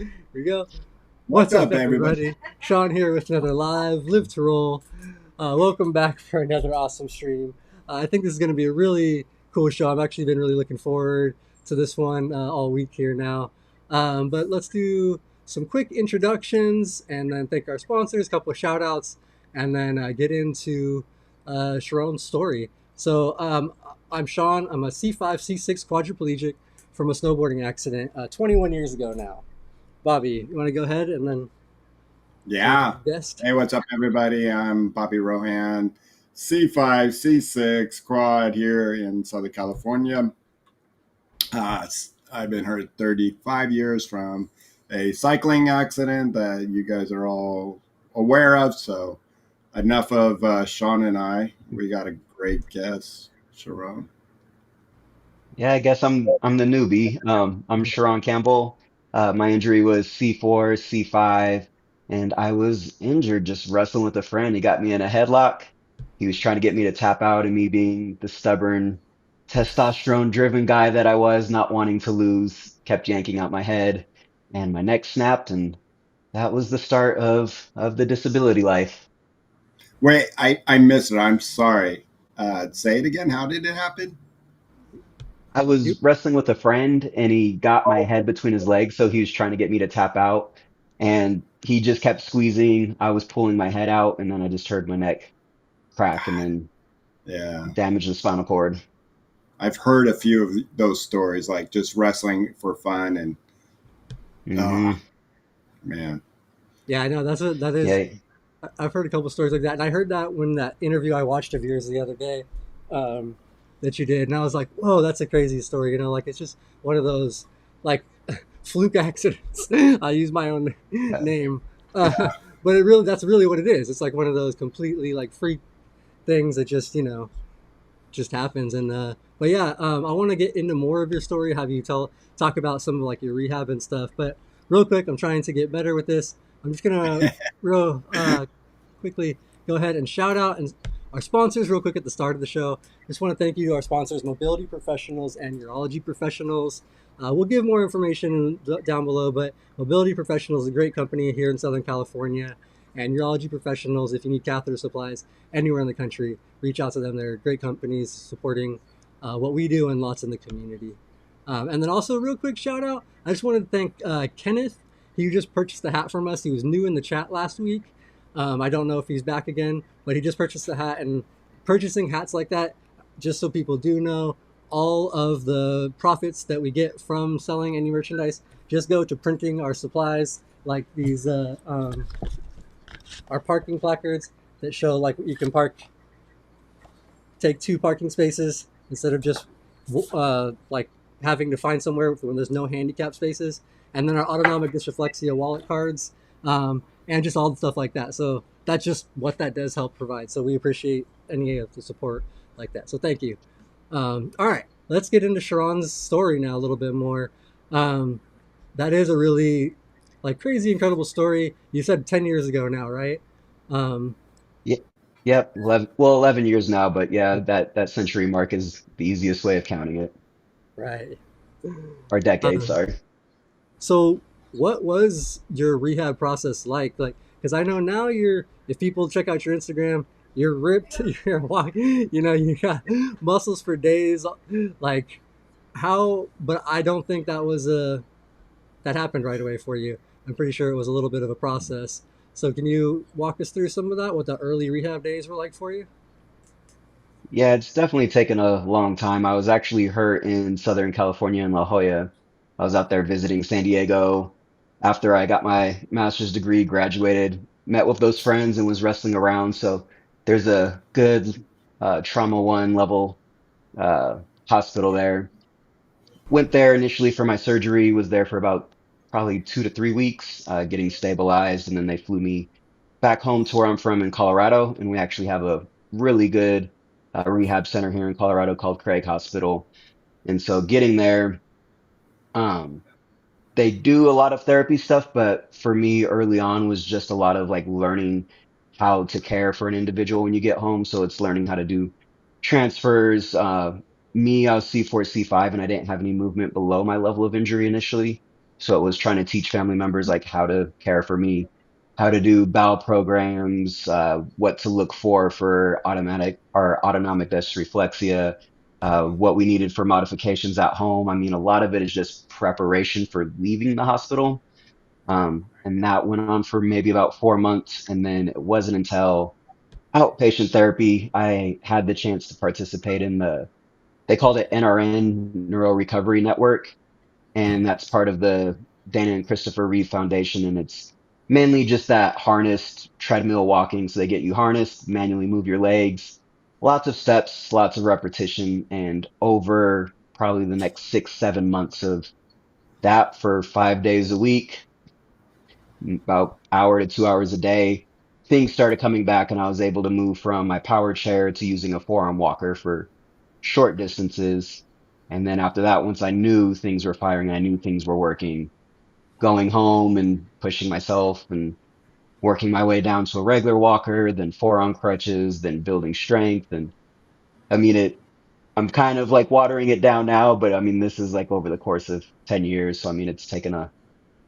Here we go. What's What's up, up, everybody? everybody? Sean here with another live to roll. Welcome back for another awesome stream. I think this is going to be a really cool show. I've actually been really looking forward to this one all week here now. But let's do some quick introductions and then thank our sponsors, a couple of shout outs, and then get into Sherown's story. I'm Sean. I'm a C5, C6 quadriplegic from a snowboarding accident 21 years ago now. Bobby, you want to go ahead and then Yeah. guest? Hey, what's up, everybody? I'm Bobby Rohan, C5, C6 quad here in Southern California. I've been hurt 35 years from a cycling accident that you guys are all aware of. So, enough of Sean and I. We got a great guest, Sharon. Yeah, I guess I'm the newbie. I'm Sherown Campbell. My injury was C4, C5, and I was injured just wrestling with a friend. He got me in a headlock. He was trying to get me to tap out, and me being the stubborn, testosterone-driven guy that I was, not wanting to lose, kept yanking out my head, and my neck snapped, and that was the start of the disability life. Wait, I missed it. I'm sorry. Say it again. How did it happen? I You, was wrestling with a friend and he got my head between his legs, so he was trying to get me to tap out and he just kept squeezing. I was pulling my head out and then I just heard my neck crack and then Yeah. damage the spinal cord. I've heard a few of those stories, like just wrestling for fun and oh Hmm. man. yeah, I know that is. Yeah. I've heard a couple stories like that, and I heard that when that interview I watched of yours the other day, um, that you did, and I was like, "Whoa, that's a crazy story." Like it's just one of those like fluke accidents. I use my own Yeah. name, but it really that's really what it is. It's like one of those completely like freak things that just happens. And but yeah, I want to get into more of your story, have you talk about some of like your rehab and stuff. But real quick, I'm trying to get better with this. I'm just gonna real quickly go ahead and shout out and our sponsors real quick at the start of the show. Just want to thank you to our sponsors, Mobility Professionals and Urology Professionals. We'll give more information down below, but Mobility Professionals is a great company here in Southern California, and Urology Professionals, if you need catheter supplies anywhere in the country, reach out to them. They're great companies supporting what we do and lots in the community. And then also, real quick shout out, I just wanted to thank Kenneth. He just purchased the hat from us. He was new in the chat last week. I don't know if he's back again, but he just purchased the hat. And purchasing hats like that, just so people do know, all of the profits that we get from selling any merchandise just go to printing our supplies, like these our parking placards that show like you can take two parking spaces instead of just like having to find somewhere when there's no handicap spaces, and then our autonomic dysreflexia wallet cards, and just all the stuff like that. So that's just what that does help provide. So we appreciate any of the support like that. So thank you. All right, let's get into Sharon's story now a little bit more. Um, that is a really like crazy, incredible story. You said 10 years ago now, right? Um, Yeah. Yep. 11 years now, but yeah, that century mark is the easiest way of counting it. right. Or decade, Um, sorry. So, what was your rehab process like? Like, because I know now if people check out your Instagram, you're ripped, you're walking, you got muscles for days. Like, but I don't think that happened right away for you. I'm pretty sure it was a little bit of a process. So, can you walk us through some of that, what the early rehab days were like for you? Yeah, it's definitely taken a long time. I was actually hurt in Southern California in La Jolla. I was out there visiting San Diego after I got my master's degree, graduated, met with those friends and was wrestling around. So there's a good trauma one level hospital there. Went there initially for my surgery, was there for about probably 2 to 3 weeks, getting stabilized, and then they flew me back home to where I'm from in Colorado, and we actually have a really good rehab center here in Colorado called Craig Hospital. And so getting there, um, they do a lot of therapy stuff, but for me early on was just a lot of like learning how to care for an individual when you get home. So it's learning how to do transfers. I was C4, C5, and I didn't have any movement below my level of injury initially. So it was trying to teach family members like how to care for me, how to do bowel programs, what to look for automatic or autonomic dysreflexia, what we needed for modifications at home. I mean, a lot of it is just preparation for leaving the hospital. And that went on for maybe about 4 months. And then it wasn't until outpatient therapy I had the chance to participate in they called it NRN, Neuro Recovery Network. And that's part of the Dana and Christopher Reeve Foundation. And it's mainly just that harnessed treadmill walking. So they get you harnessed, manually move your legs, lots of steps, lots of repetition. And over probably the next 6, 7 months of that for 5 days a week, about hour to 2 hours a day, things started coming back and I was able to move from my power chair to using a forearm walker for short distances. And then after that, once I knew things were firing, I knew things were working, going home and pushing myself and working my way down to a regular walker, then forearm crutches, then building strength. And I mean, I'm kind of like watering it down now, but I mean, this is like over the course of 10 years. So I mean, it's taken a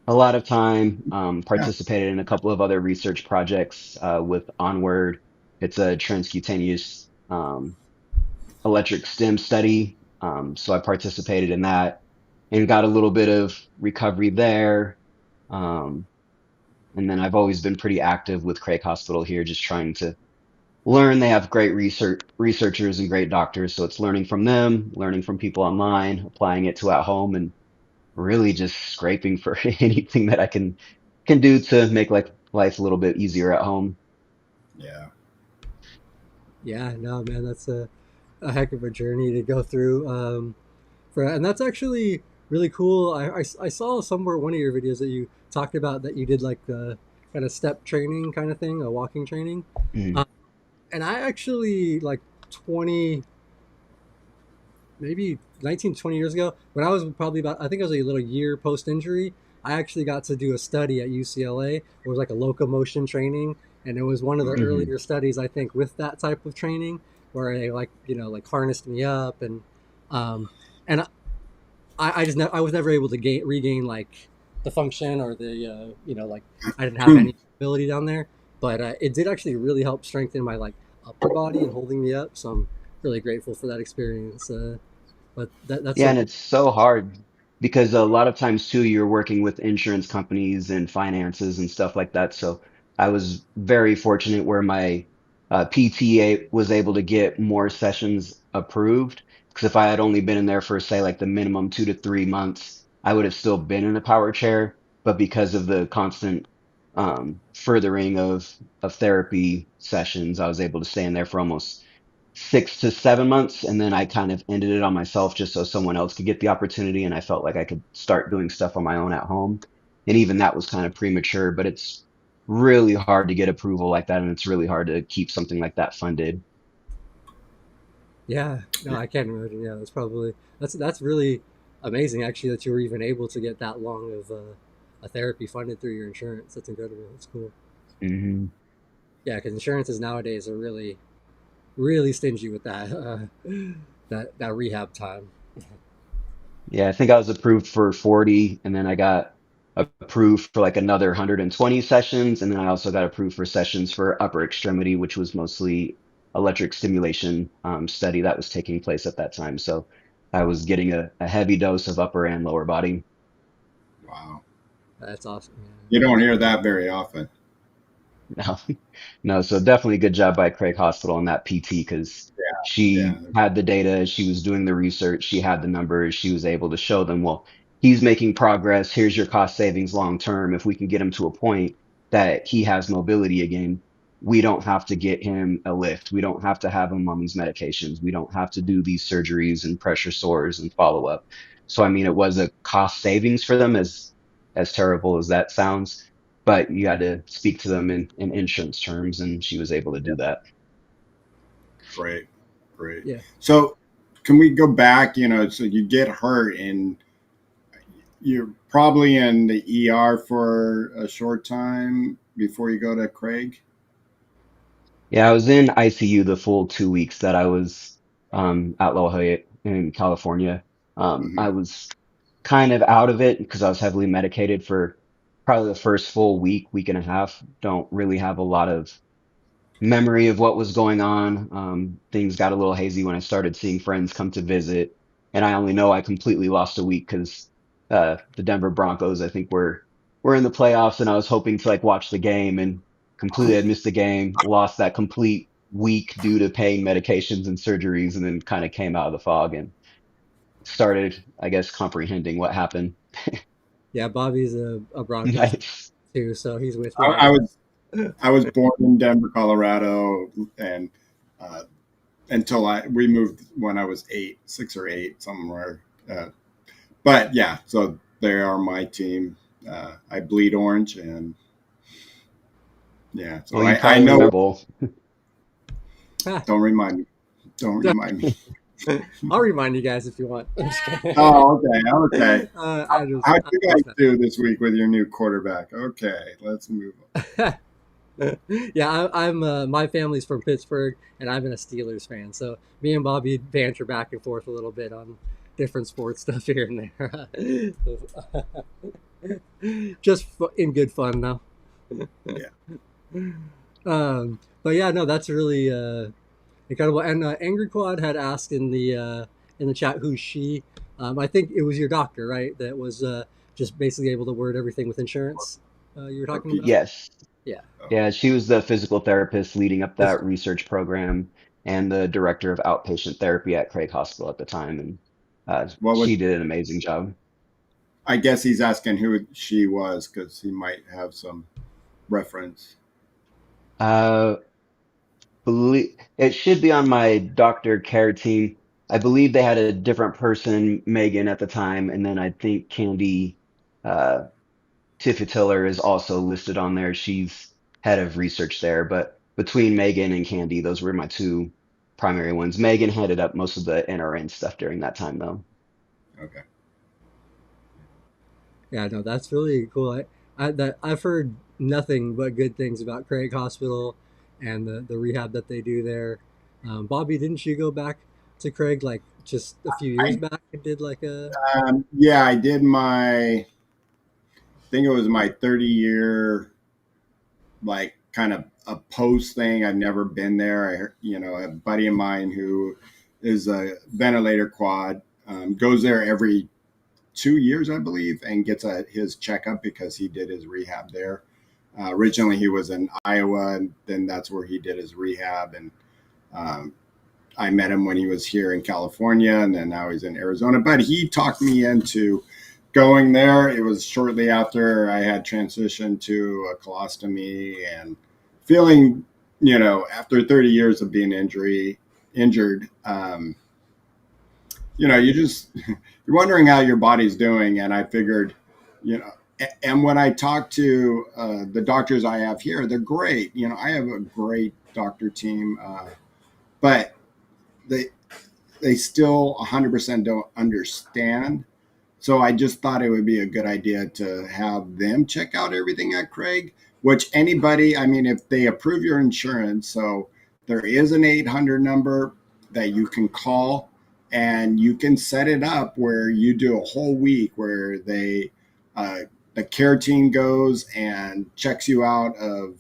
lot of time, Yeah. participated in a couple of other research projects with Onward. It's a transcutaneous electric stim study. So I participated in that and got a little bit of recovery there. Um, and then I've always been pretty active with Craig Hospital here, just trying to learn. They have great researchers and great doctors. So it's learning from them, learning from people online, applying it to at home, and really just scraping for anything that I can do to make like life a little bit easier at home. Yeah. Yeah, no, man, that's a heck of a journey to go through. And that's actually really cool. I saw somewhere one of your videos that you talked about that you did like the kind of step training kind of thing, a walking training. Mhm. Um, and I actually like 20, maybe 19, 20 years ago, when I was probably about, I think I was a little year post injury, I actually got to do a study at UCLA. It was like a locomotion training. And it was one of the Mhm. Mhm. earlier studies, I think, with that type of training where they like, like harnessed me up um, and I just I was never able to regain like the function or the like I didn't have any ability down there, but it did actually really help strengthen my like upper body and holding me up. So I'm really grateful for that experience. But that's Yeah, so and cool. it's so hard because a lot of times too, you're working with insurance companies and finances and stuff like that. So I was very fortunate where my PTA was able to get more sessions approved. Because if I had only been in there for, say, like the minimum 2 to 3 months, I would have still been in a power chair. But because of the constant furthering of therapy sessions, I was able to stay in there for almost 6 to 7 months, and then I kind of ended it on myself just so someone else could get the opportunity, and I felt like I could start doing stuff on my own at home. And even that was kind of premature, but it's really hard to get approval like that, and it's really hard to keep something like that funded. Yeah, no, I can't imagine. Yeah, that's really amazing actually that you were even able to get that long of a therapy funded through your insurance. That's incredible. That's cool. Hmm. Yeah, because insurances nowadays are really stingy with that that rehab time. Yeah, I think I was approved for 40, and then I got approved for like another 120 sessions, and then I also got approved for sessions for upper extremity, which was mostly electric stimulation study that was taking place at that time. So I was getting a heavy dose of upper and lower body. Wow. That's awesome. You don't hear that very often. No, no. So definitely good job by Craig Hospital and that PT because Yeah. she had the data, she was doing the research, she had the numbers, she was able to show them, well, he's making progress. Here's your cost savings long term. If we can get him to a point that he has mobility again, we don't have to get him a lift. We don't have to have him on these medications. We don't have to do these surgeries and pressure sores and follow up. So I mean, it was a cost savings for them as terrible as that sounds, but you had to speak to them in insurance terms, and she was able to Yeah. do that. Great. Great. Yeah. So, can we go back? So you get hurt and you're probably in the ER for a short time before you go to Craig. Yeah, I was in ICU the full 2 weeks that I was at La Jolla in California. Hmm. I was kind of out of it because I was heavily medicated for probably the first full week and a half. Don't really have a lot of memory of what was going on. Things got a little hazy when I started seeing friends come to visit, and I only know I completely lost a week because the Denver Broncos, I think, were in the playoffs, and I was hoping to like watch the game, and completely had missed the game, lost that complete week due to pain medications and surgeries, and then kind of came out of the fog and started, I guess, comprehending what happened. Yeah, Bobby's a Broncos fan Nice. too, so he's with you I on was I was born in Denver, Colorado, and uh, until we moved when I was 6 or 8, somewhere. But yeah, so they are my team. I bleed orange, and yeah, so Well, you I probably know. remember. that. Don't remind me. Don't remind me. I'll remind you guys if you want. I'm just kidding. Oh, okay, okay. How'd I'm you guys just do this week with your new quarterback? Okay, let's move on. yeah, I'm. My family's from Pittsburgh, and I've been a Steelers fan. So me and Bobby banter back and forth a little bit on different sports stuff here and there. Just in good fun, though. Yeah. But yeah, no, that's really incredible. And Angry Quad had asked in the chat who's she. I think it was your doctor, right? That was just basically able to word everything with insurance. You were Or talking about. PT. Yes. Yeah. Oh, Yeah, she was the physical therapist leading up that Physical. research program and the director of outpatient therapy at Craig Hospital at the time. And what was? she did an amazing job. I guess he's asking who she was because he might have some reference. Uh, it should be on my doctor care team. I believe they had a different person, Megan, at the time. And then I think Candy uh, Tiffetiller is also listed on there. She's head of research there. But between Megan and Candy, those were my two primary ones. Megan headed up most of the NRN stuff during that time, though. Okay. Yeah, no, that's really cool. I've heard nothing but good things about Craig Hospital and the rehab that they do there. Bobby, didn't you go back to Craig like just a few years I back and did like a yeah, I did my. I think it was my 30-year like kind of a post thing. I've never been there. A buddy of mine who is a ventilator quad goes there every 2 years, I believe, and gets his checkup because he did his rehab there. Originally, he was in Iowa, and then that's where he did his rehab. And um, I met him when he was here in California, and then now he's in Arizona. But he talked me into going there. It was shortly after I had transitioned to a colostomy and feeling, after 30 years of being injured, you're wondering how your body's doing. And I figured, and when I talk to the doctors I have here, they're great. I have a great doctor team, but they they still 100% don't understand. So I just thought it would be a good idea to have them check out everything at Craig, which anybody, I mean, if they approve your insurance, so there is an 800 number that you can call and you can set it up where you do a whole week where uh, the care team goes and checks you out of,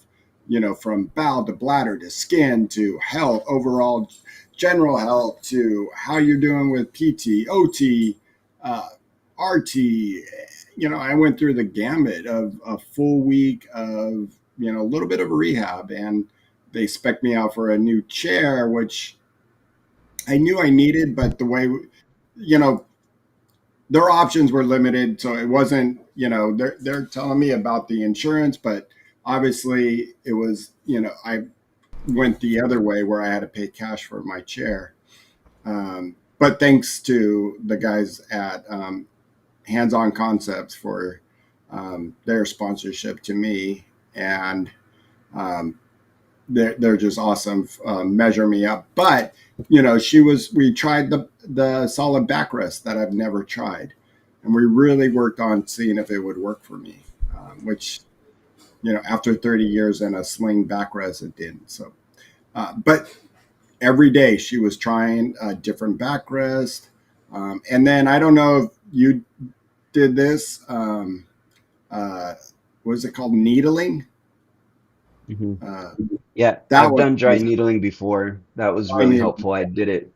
from bowel to bladder to skin to health, overall general health to how you're doing with PT, OT, uh, RT. I went through the gamut of a full week of, a little bit of rehab, and they spec'd me out for a new chair, which I knew I needed, but the way, you know, their options were limited. So it wasn't, they're telling me about the insurance, but obviously it was, I went the other way where I had to pay cash for my chair. But thanks to the guys at Hands-On Concepts for their sponsorship to me, and um, they're just awesome. Measure me up, but we tried the solid backrest that I've never tried, and we really worked on seeing if it would work for me, which after 30 years in a sling backrest, it didn't. So, but every day she was trying a different backrest. And then I don't know if you did this. Uh, what is it called? Needling. Hmm. Uh, Yeah, that I've was done dry amazing. needling before. That was I really mean, helpful. I did it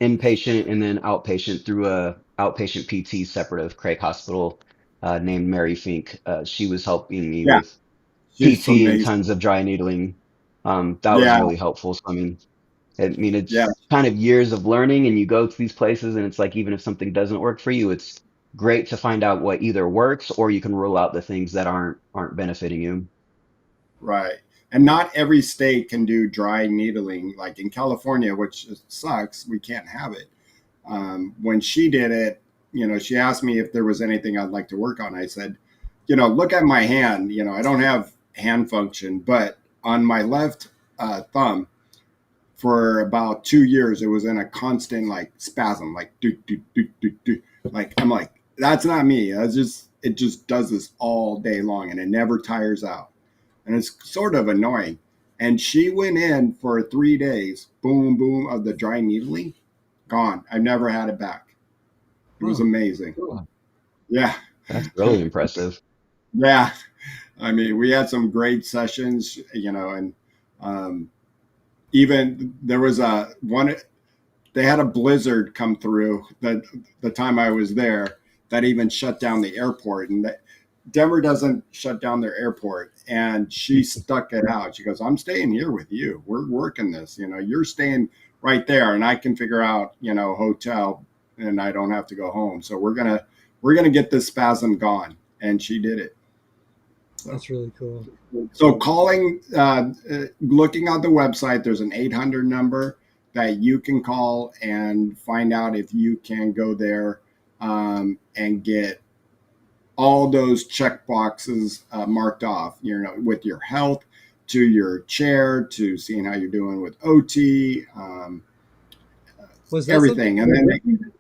inpatient and then outpatient through a outpatient PT separate of Craig Hospital, named Mary Fink. She was helping me yeah, with she's PT and amazing. tons of dry needling. That was Yeah, really helpful. So I mean, yeah, it's kind of years of learning, and you go to these places, and it's like even if something doesn't work for you, it's great to find out what either works or you can rule out the things that aren't benefiting you. right. And not every state can do dry needling. Like in California, which sucks, we can't have it. When she did it, she asked me if there was anything I'd like to work on. I said, look at my hand. I don't have hand function, but on my left thumb, for about 2 years, it was in a constant like spasm, like do do do do do. Like I'm like, that's not me. That's just it just does this all day long, and it never tires out, and it's sort of annoying. And she went in for 3 days, boom boom of the dry needling, gone. I've never had it back. It was Wow. amazing. Cool. Yeah, That's really impressive. yeah. I mean, we had some great sessions, and um, even there was a one. They had a blizzard come through the time I was there that even shut down the airport. And Denver doesn't shut down their airport. And she stuck it out. She goes, "I'm staying here with you. We're working this. You're staying right there, and I can figure out, hotel, and I don't have to go home. So we're gonna get this spasm gone." And she did it. So That's really cool. so calling, looking on the website, there's an 800 number that you can call and find out if you can go there and get all those check boxes marked off. With your health, to your chair, to seeing how you're doing with OT, Was that something? everything. And then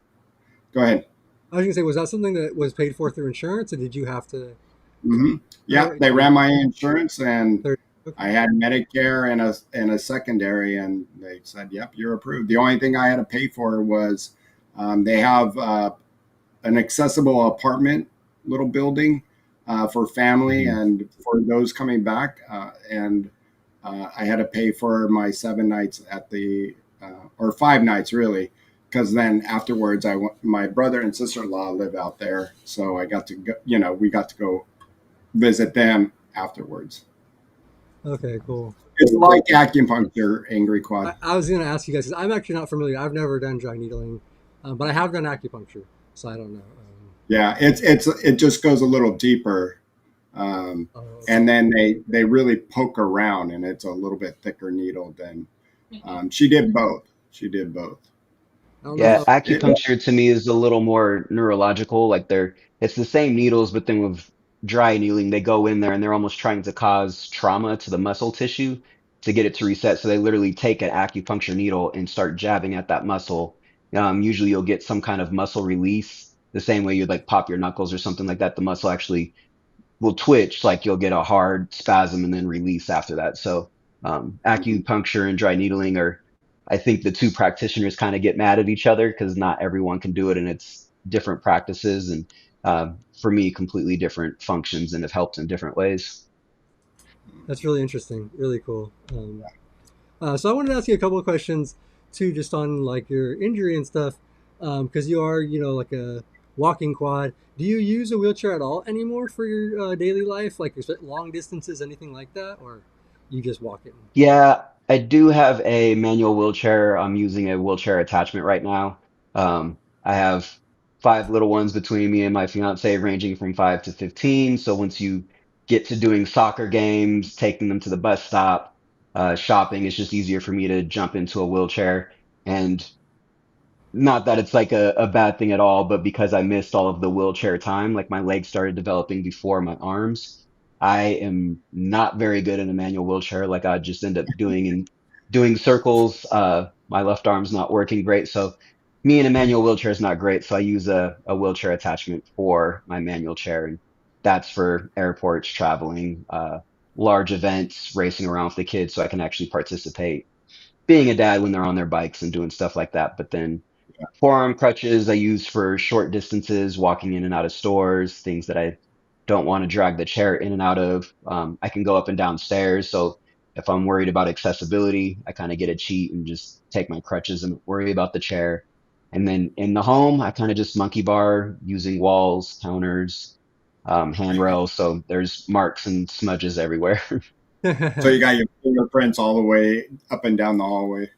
go ahead. I was gonna say, was that something that was paid for through insurance, or did you have to Hmm. do Yeah, it? they ran my insurance, and Third. Okay. I had Medicare and a secondary, and they said, "Yep, you're approved." The only thing I had to pay for was they have an accessible apartment, little building for family Mhm. and for those coming back, and I had to pay for my 7 nights at the or 5 nights really, because then afterwards my brother and sister-in-law live out there, so I got to go. We got to go visit them afterwards. Okay. Cool. It's like acupuncture, Angry Quad. I was gonna ask you guys 'cause I'm actually not familiar. I've never done dry needling, but I have done acupuncture, so I don't know. Yeah, it just goes a little deeper, Okay. and then they really poke around, and it's a little bit thicker needle than. She did both. She did both. I don't know Yeah, how. It, acupuncture to me is a little more neurological. Like it's the same needles, but then with dry needling, they go in there and they're almost trying to cause trauma to the muscle tissue to get it to reset. So they literally take an acupuncture needle and start jabbing at that muscle. Usually you'll get some kind of muscle release, the same way you'd like pop your knuckles or something like that. The muscle actually will twitch, like you'll get a hard spasm and then release after that. So acupuncture and dry needling are, I think the two practitioners kind of get mad at each other because not everyone can do it and it's different practices and for me completely different functions and have helped in different ways. That's really interesting. Really cool. So I wanted to ask you a couple of questions too, just on like your injury and stuff, because you are, like a walking quad. Do you use a wheelchair at all anymore for your daily life, like is it long distances, anything like that, or you just walk it? Yeah, I do have a manual wheelchair. I'm using a wheelchair attachment right now. I have five little ones between me and my fiance, ranging from 5 to 15. So once you get to doing soccer games, taking them to the bus stop, shopping, it's just easier for me to jump into a wheelchair. And not that it's like a bad thing at all, but because I missed all of the wheelchair time, like my legs started developing before my arms. I am not very good in a manual wheelchair. Like I just end up doing circles. My left arm's not working great. So me in a manual wheelchair is not great. So I use a wheelchair attachment for my manual chair. And that's for airports, traveling, large events, racing around with the kids so I can actually participate being a dad when they're on their bikes and doing stuff like that. But then Forearm crutches I use for short distances, walking in and out of stores, things that I don't want to drag the chair in and out of. I can go up and down stairs. So if I'm worried about accessibility, I kind of get a cheat and just take my crutches and worry about the chair. And then in the home, I kind of just monkey bar using walls, counters, handrails. So there's marks and smudges everywhere. So you got your fingerprints all the way up and down the hallway.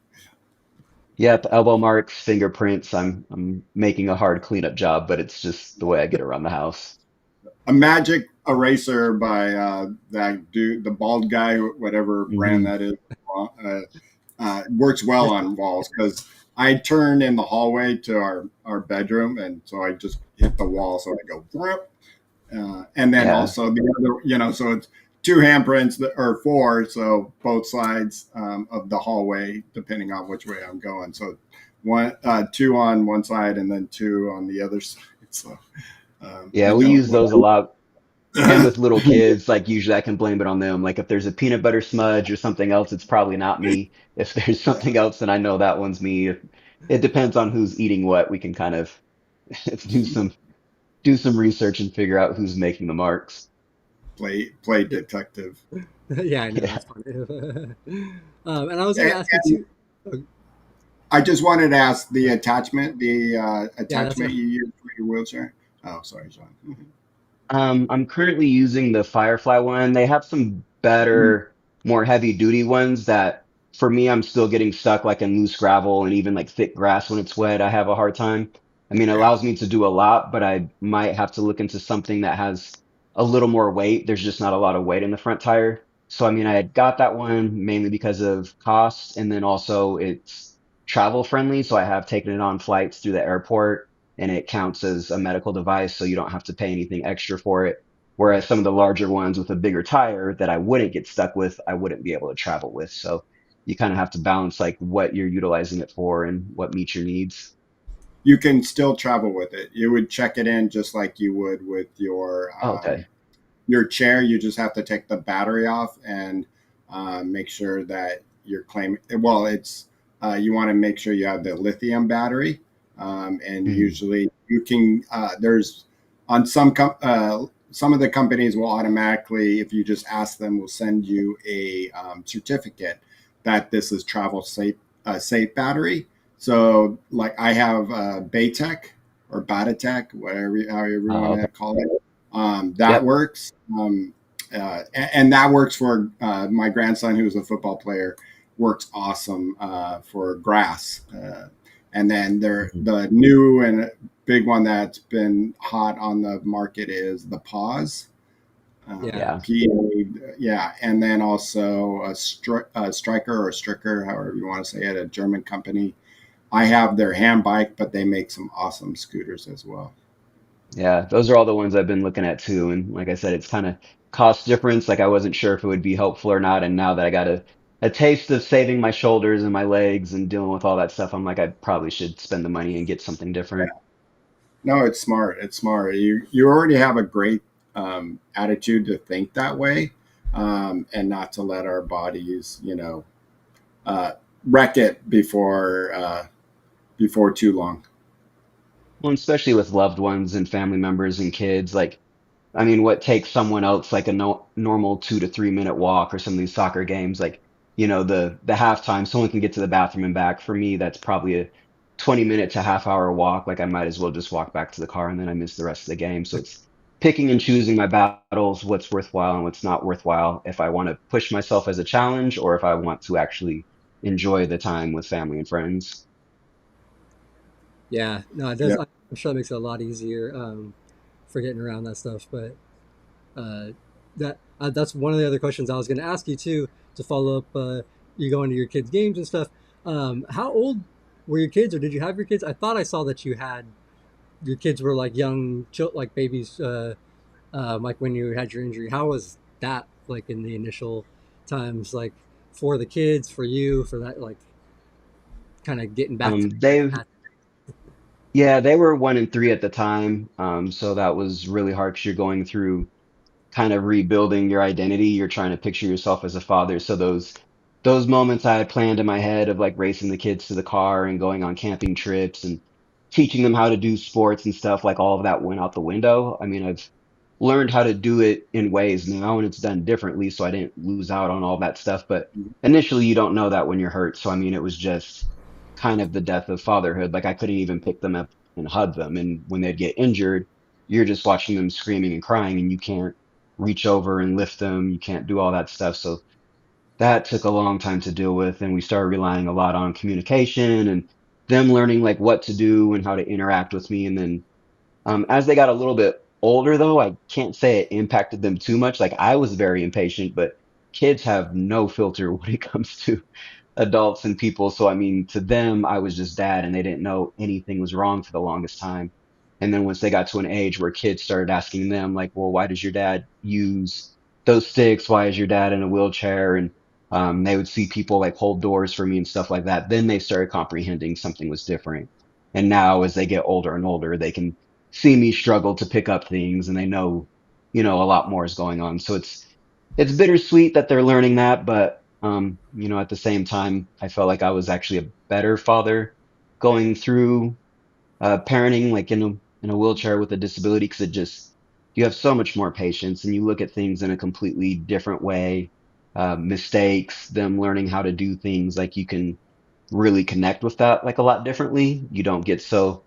Yep, elbow marks, fingerprints. I'm making a hard cleanup job, but it's just the way I get around the house. A magic eraser by that dude, the bald guy, whatever brand Hmm. that is, works well on walls because I turn in the hallway to our bedroom, and so I just hit the wall, so I go, and then Yeah. also the other, so it's two handprints or four, so both sides of the hallway, depending on which way I'm going. So two on one side, and then two on the other side. So Yeah, I we know. use those a lot. And with little kids, like usually I can blame it on them. Like if there's a peanut butter smudge or something else, it's probably not me. If there's Yeah, something else, then I know that one's me. It depends on who's eating what. We can kind of do some do some research and figure out who's making the marks. play detective. Yeah, I know Yeah. that's funny. And I was gonna And ask you too. Oh, I just wanted to ask the yeah, that's attachment right. you use for your wheelchair. Oh, sorry, John. I'm currently using the Firefly one. They have some better, more heavy duty ones that for me, I'm still getting stuck like in loose gravel and even like thick grass when it's wet. I have a hard time. I mean, it Yeah, allows me to do a lot, but I might have to look into something that has a little more weight. There's just not a lot of weight in the front tire. So, I mean, I had got that one mainly because of cost, and then also it's travel friendly. So I have taken it on flights through the airport and it counts as a medical device, so you don't have to pay anything extra for it. Whereas right. some of the larger ones with a bigger tire that I wouldn't get stuck with, I wouldn't be able to travel with. So you kind of have to balance like what you're utilizing it for and what meets your needs. You can still travel with it. You would check it in just like you would with Oh, okay. your chair. You just have to take the battery off and make sure that you're claiming. Well, it's you want to make sure you have the lithium battery, and Mhm. usually you can. There's on some of the companies will automatically, if you just ask them, will send you a certificate that this is travel safe battery. So, like I have Baytech or Batatech, whatever however you Oh, want okay. to call it. That Yep. works, and that works for my grandson, who's a football player. Works awesome for grass, and then Mhm. the new and big one that's been hot on the market is the Pause. Yeah, Yeah. Yeah, and then also a Striker or Stricker, however you want to say it, a German company. I have their hand bike, but they make some awesome scooters as well. Yeah. Those are all the ones I've been looking at too. And like I said, it's kind of cost difference. Like I wasn't sure if it would be helpful or not. And now that I got a taste of saving my shoulders and my legs and dealing with all that stuff, I'm like, I probably should spend the money and get something different. No, it's smart. It's smart. You already have a great attitude to think that way, and not to let our bodies, uh, wreck it before too long. Well, especially with loved ones and family members and kids, like, I mean, what takes someone else like a normal 2 to 3 minute walk or some of these soccer games, like, the halftime, someone can get to the bathroom and back. For me, that's probably a 20 minute to half hour walk. Like, I might as well just walk back to the car and then I miss the rest of the game. So it's picking and choosing my battles, what's worthwhile and what's not worthwhile, if I want to push myself as a challenge or if I want to actually enjoy the time with family and friends. yeah. No, it does. Yeah. I'm sure that makes it a lot easier for getting around that stuff. But uh, that's one of the other questions I was going to ask you too to follow up. You go into your kids' games and stuff. How old were your kids, or did you have your kids? I thought I saw that you had your kids were like young, like babies, like when you had your injury. How was that like in the initial times, like for the kids, for you, for that, like kind of getting back to They that? Yeah, they were 1 and 3 at the time. So that was really hard because you're going through kind of rebuilding your identity. You're trying to picture yourself as a father. So those those moments I had planned in my head of like racing the kids to the car and going on camping trips and teaching them how to do sports and stuff, like all of that went out the window. I mean, I've learned how to do it in ways now and it's done differently, so I didn't lose out on all that stuff. But initially, you don't know that when you're hurt. So, I mean, it was just kind of the death of fatherhood. Like, I couldn't even pick them up and hug them. And when they'd get injured, you're just watching them screaming and crying, and you can't reach over and lift them. You can't do all that stuff. So, that took a long time to deal with. And we started relying a lot on communication and them learning like what to do and how to interact with me. And then as they got a little bit older, though, I can't say it impacted them too much. Like I was very impatient, but kids have no filter when it comes to adults and people. So, I mean, to them, I was just dad and they didn't know anything was wrong for the longest time. And then once they got to an age where kids started asking them, like, well, why does your dad use those sticks? Why is your dad in a wheelchair? And they would see people like hold doors for me and stuff like that. Then they started comprehending something was different. And now, as they get older and older, they can see me struggle to pick up things and they know, a lot more is going on. So it's bittersweet that they're learning that, but at the same time, I felt like I was actually a better father going through parenting like in a wheelchair with a disability because it just you have so much more patience and you look at things in a completely different way. Mistakes, them learning how to do things, like you can really connect with that like a lot differently. You don't get so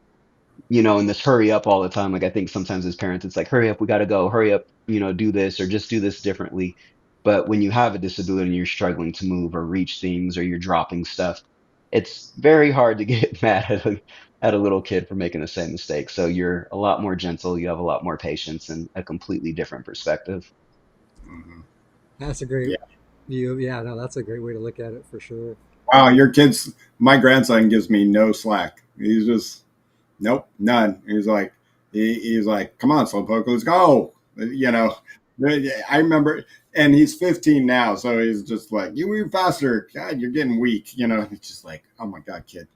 in this hurry up all the time. Like I think sometimes as parents, it's like, hurry up, we got to go, hurry up, do this or just do this differently. But when you have a disability and you're struggling to move or reach things or you're dropping stuff, it's very hard to get mad at a little kid for making the same mistake. So you're a lot more gentle, you have a lot more patience and a completely different perspective. Mhm. That's a great Yeah. view. Yeah, no, that's a great way to look at it for sure. Wow, your kids. My grandson gives me no slack. He's just nope, none. He's like, come on, Slowpoke, let's go. I remember, and he's 15 now, so he's just like, you move faster. God, you're getting weak. It's just like, oh my God, kid.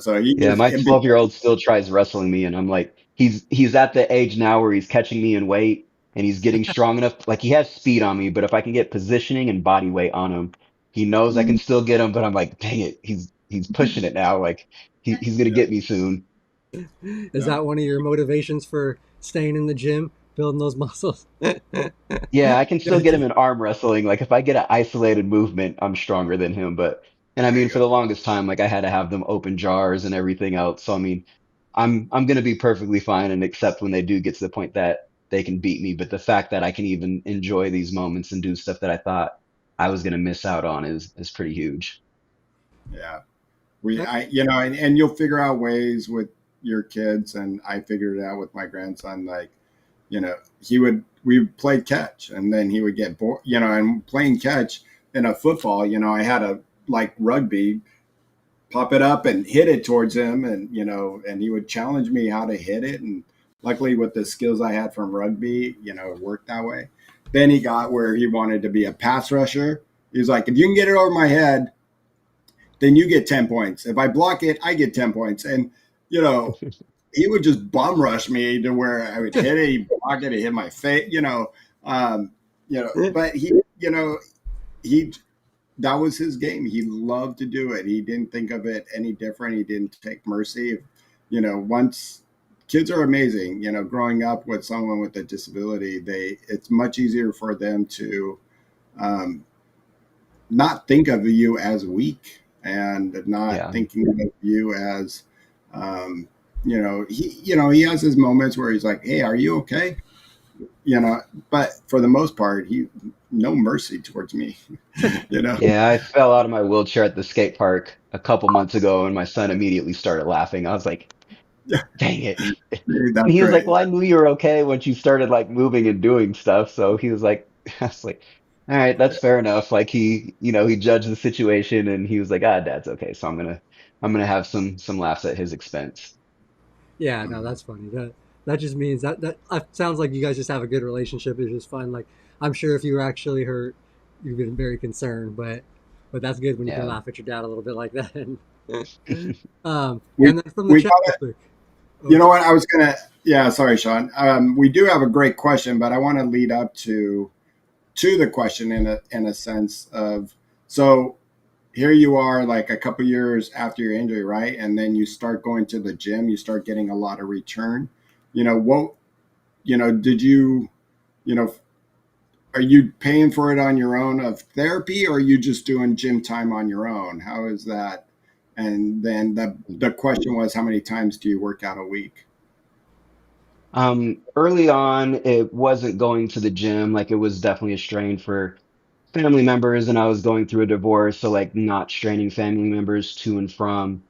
So he Yeah, just, my 12-year-old still tries wrestling me, and I'm like, he's at the age now where he's catching me in weight and he's getting strong enough. Like he has speed on me, but if I can get positioning and body weight on him, he knows I can still get him. But I'm like, dang it, he's pushing it now. Like he's gonna yeah, get me soon. Is yeah, that one of your motivations for staying in the gym, building those muscles? Yeah, I can still Gotta get him keep- in arm wrestling. Like if I get an isolated movement, I'm stronger than him. And I there mean, you for go. the longest time, like I had to have them open jars and everything else. So I mean, I'm gonna be perfectly fine and accept when they do get to the point that they can beat me. But the fact that I can even enjoy these moments and do stuff that I thought I was gonna miss out on is pretty huge. Yeah. that- And you'll figure out ways with your kids. And I figured it out with my grandson. Like, we would play catch and then he would get bored, and playing catch in a football, I had a like rugby pop it up and hit it towards him and he would challenge me how to hit it. And luckily with the skills I had from rugby, it worked that way. Then he got where he wanted to be a pass rusher. He was like, if you can get it over my head, then you get 10 points. If I block it, I get 10 points. And, you know, he would just bum rush me to where I would hit it, he'd block it, he'd hit my face, but he that was his game. He loved to do it. He didn't think of it any different. He didn't take mercy. Once kids are amazing, growing up with someone with a disability, it's much easier for them to um, not think of you as weak and not Yeah. thinking of you as um, he has his moments where he's like, hey, are you okay? But for the most part, he no mercy towards me. you know Yeah, I fell out of my wheelchair at the skate park a couple months ago and my son immediately started laughing. I was like, yeah, dang it. And that's he was like, great. well, I knew you were okay once you started like moving and doing stuff. So he was like, I was like, all right, that's fair enough. Like he judged the situation and he was like, ah, dad's okay. So I'm gonna have some laughs at his expense. yeah, no, Mhm. that's funny. That just means that sounds like you guys just have a good relationship. It's just fun. Like I'm sure if you were actually hurt, you've been very concerned, but that's good when you can Yeah. laugh at your dad a little bit like that. we And then from the we chat got real quick. You Oh, know what? I was gonna. Yeah, sorry, Sean. We do have a great question, but I want to lead up to the question in a sense of so. here you are like a couple years after your injury, right? And then you start going to the gym, you start getting a lot of return. What, did you, you know, are you paying for it on your own of therapy, or are you just doing gym time on your own? How is that? And then the question was, how many times do you work out a week? Early on, it wasn't going to the gym. Like it was definitely a strain for family members, and I was going through a divorce, so like not straining family members to and from